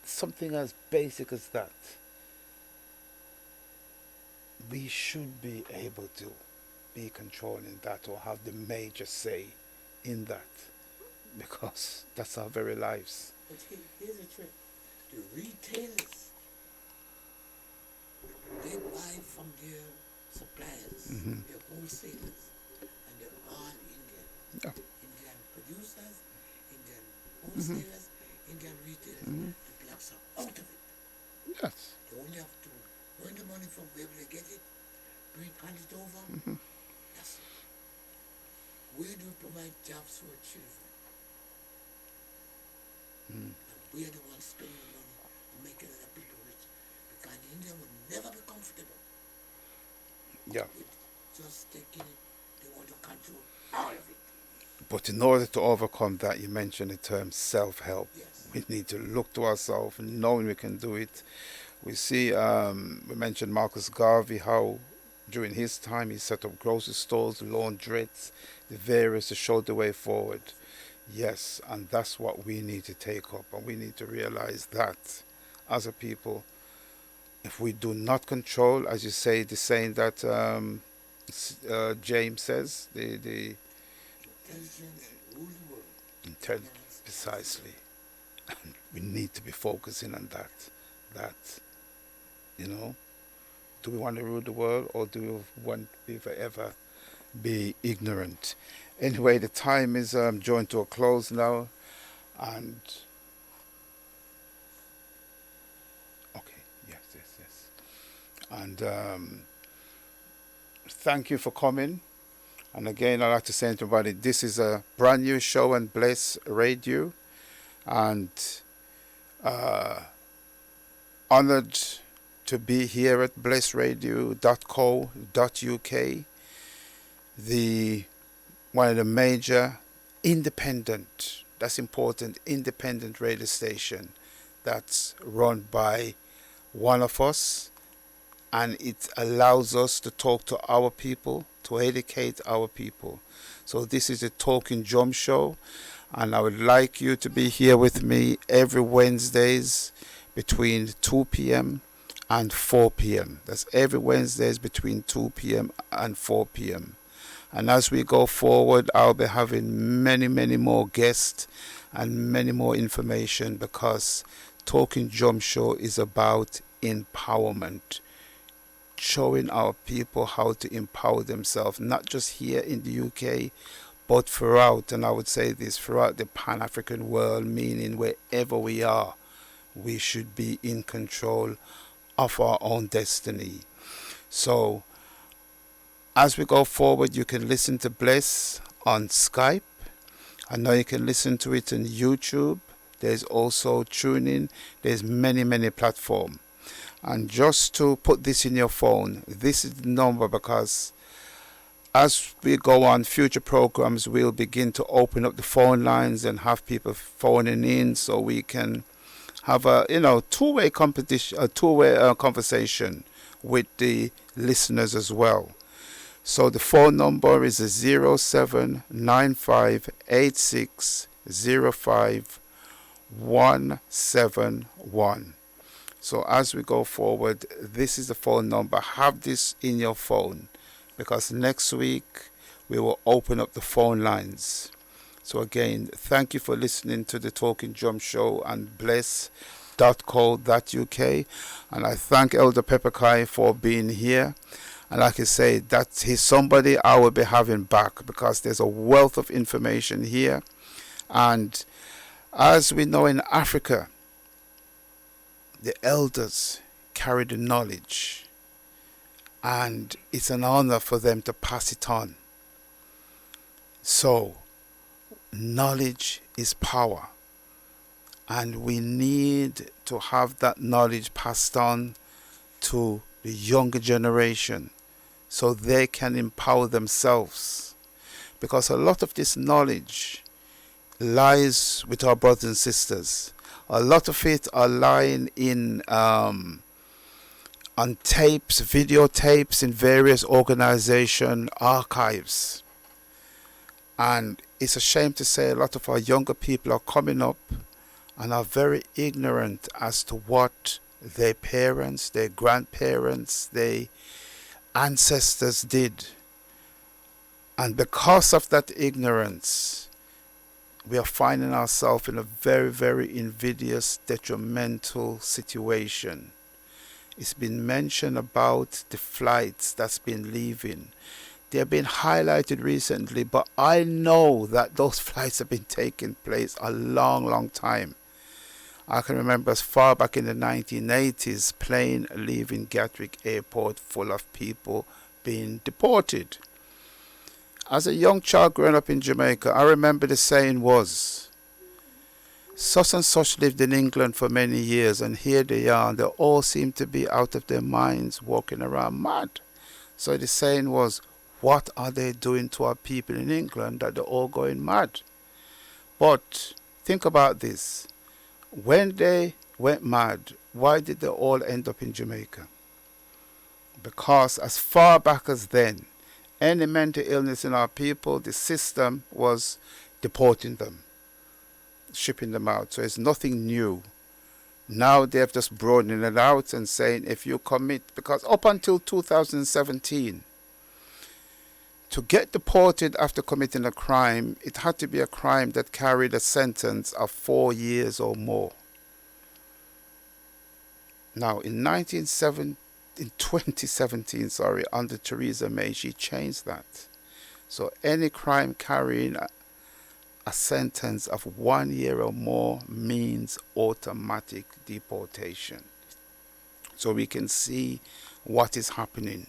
something as basic as that, we should be able to be controlling that or have the major say in that, because that's our very lives. But here's the trick. The retailers, they buy from their suppliers, their wholesalers, and they're all Indian. Yeah. Indian producers, Indian wholesalers, Indian retailers. The blacks are out of it. Yes. They only have to earn the money from wherever they get it, hand it over. That's it. Where do we provide jobs for our children? And we are the ones spending money and making other people rich. Because India would never be comfortable Yeah. with just taking it. They want to control all of it. But in order to overcome that, you mentioned the term self-help. Yes. We need to look to ourselves, knowing we can do it. We see, we mentioned Marcus Garvey, how during his time he set up grocery stores, laundrettes, the various to show the way forward. Yes, and that's what we need to take up, and we need to realize that as a people, if we do not control, as you say, the saying that James says, the Intelligence rule the world. intelligence, precisely. And we need to be focusing on that, you know, do we want to rule the world, or do we want to forever be ignorant? Anyway, the time is drawing to a close now, and okay, yes, and thank you for coming. And again, I'd like to say to everybody, this is a brand new show on Bless Radio, and honored to be here at blessradio.co.uk, the one of the major independent, that's important, independent radio station that's run by one of us, and it allows us to talk to our people, to educate our people. So this is a Talking Drum Show, and I would like you to be here with me every Wednesdays between 2 p.m. and 4 p.m. That's every Wednesdays between 2 p.m. and 4 p.m. And as we go forward, I'll be having many, many more guests and many more information, because Talking Drum Show is about empowerment, showing our people how to empower themselves, not just here in the UK, but throughout, and I would say this, throughout the Pan-African world, meaning wherever we are, we should be in control of our own destiny. So, as we go forward, you can listen to Bless on Skype. I know you can listen to it on YouTube. There's also TuneIn. There's many, many platforms. And just to put this in your phone, this is the number, because as we go on future programs, we'll begin to open up the phone lines and have people phoning in, so we can have a two-way competition, a two-way conversation with the listeners as well. So the phone number is 0795860571. So as we go forward, this is the phone number. Have this in your phone, because next week we will open up the phone lines. So again, thank you for listening to the Talking Drum Show and bless.co.uk. And I thank Elder Pepukai for being here. And like I say, that he's somebody I will be having back, because there's a wealth of information here. And as we know, in Africa, the elders carry the knowledge, and it's an honor for them to pass it on. So, knowledge is power, and we need to have that knowledge passed on to the younger generation so they can empower themselves. Because a lot of this knowledge lies with our brothers and sisters. A lot of it are lying in on tapes, videotapes in various organization archives. And it's a shame to say a lot of our younger people are coming up and are very ignorant as to what their parents, their grandparents, their ancestors did. And because of that ignorance, we are finding ourselves in a very, very invidious, detrimental situation. It's been mentioned about the flights that's been leaving. They've been highlighted recently, but I know that those flights have been taking place a long, long time. I can remember as far back in the 1980s, plane leaving Gatwick Airport full of people being deported. As a young child growing up in Jamaica, I remember the saying was, such and such lived in England for many years, and here they are, and they all seem to be out of their minds, walking around mad. So the saying was, what are they doing to our people in England that they're all going mad? But think about this. When they went mad, why did they all end up in Jamaica? Because as far back as then, any mental illness in our people, the system was deporting them, shipping them out. So it's nothing new. Now they've just broadened it out and saying if you commit, because up until 2017, to get deported after committing a crime, it had to be a crime that carried a sentence of 4 years or more. Now in 2017, under Theresa May, she changed that. So any crime carrying a sentence of 1 year or more means automatic deportation. So we can see what is happening.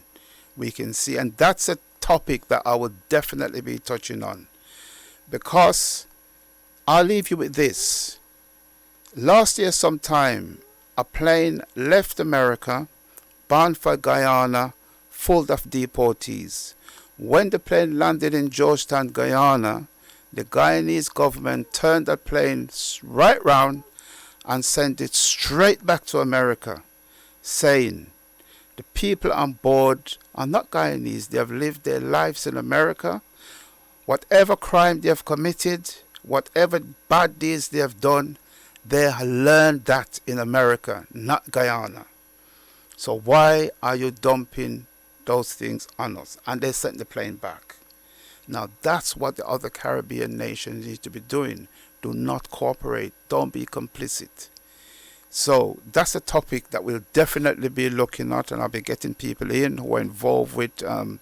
We can see, and that's a topic that I will definitely be touching on. Because I'll leave you with this. Last year sometime, a plane left America, bound for Guyana, full of deportees. When the plane landed in Georgetown, Guyana, the Guyanese government turned that plane right round and sent it straight back to America, saying, the people on board are not Guyanese. They have lived their lives in America. Whatever crime they have committed, whatever bad deeds they have done, they have learned that in America, not Guyana. So why are you dumping those things on us? And they sent the plane back. Now that's what the other Caribbean nations need to be doing. Do not cooperate. Don't be complicit. So that's a topic that we'll definitely be looking at, and I'll be getting people in who are involved with the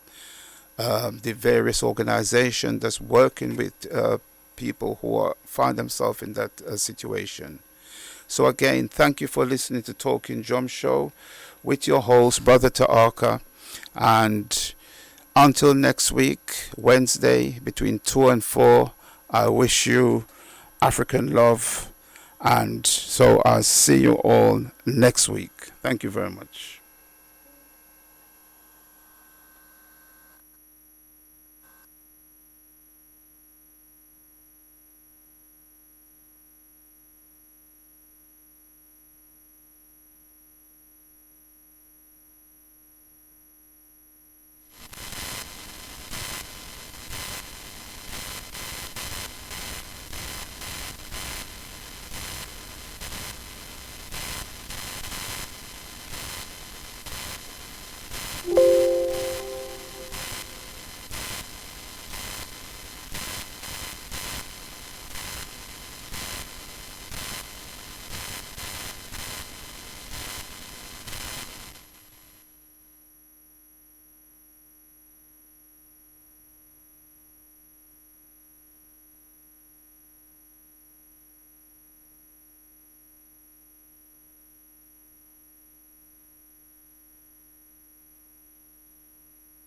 various organizations that's working with people who find themselves in that situation. So again, thank you for listening to Talking Drum Show with your host, Brother Taharka. And until next week, Wednesday, between 2 and 4, I wish you African love. And so I'll see you all next week. Thank you very much.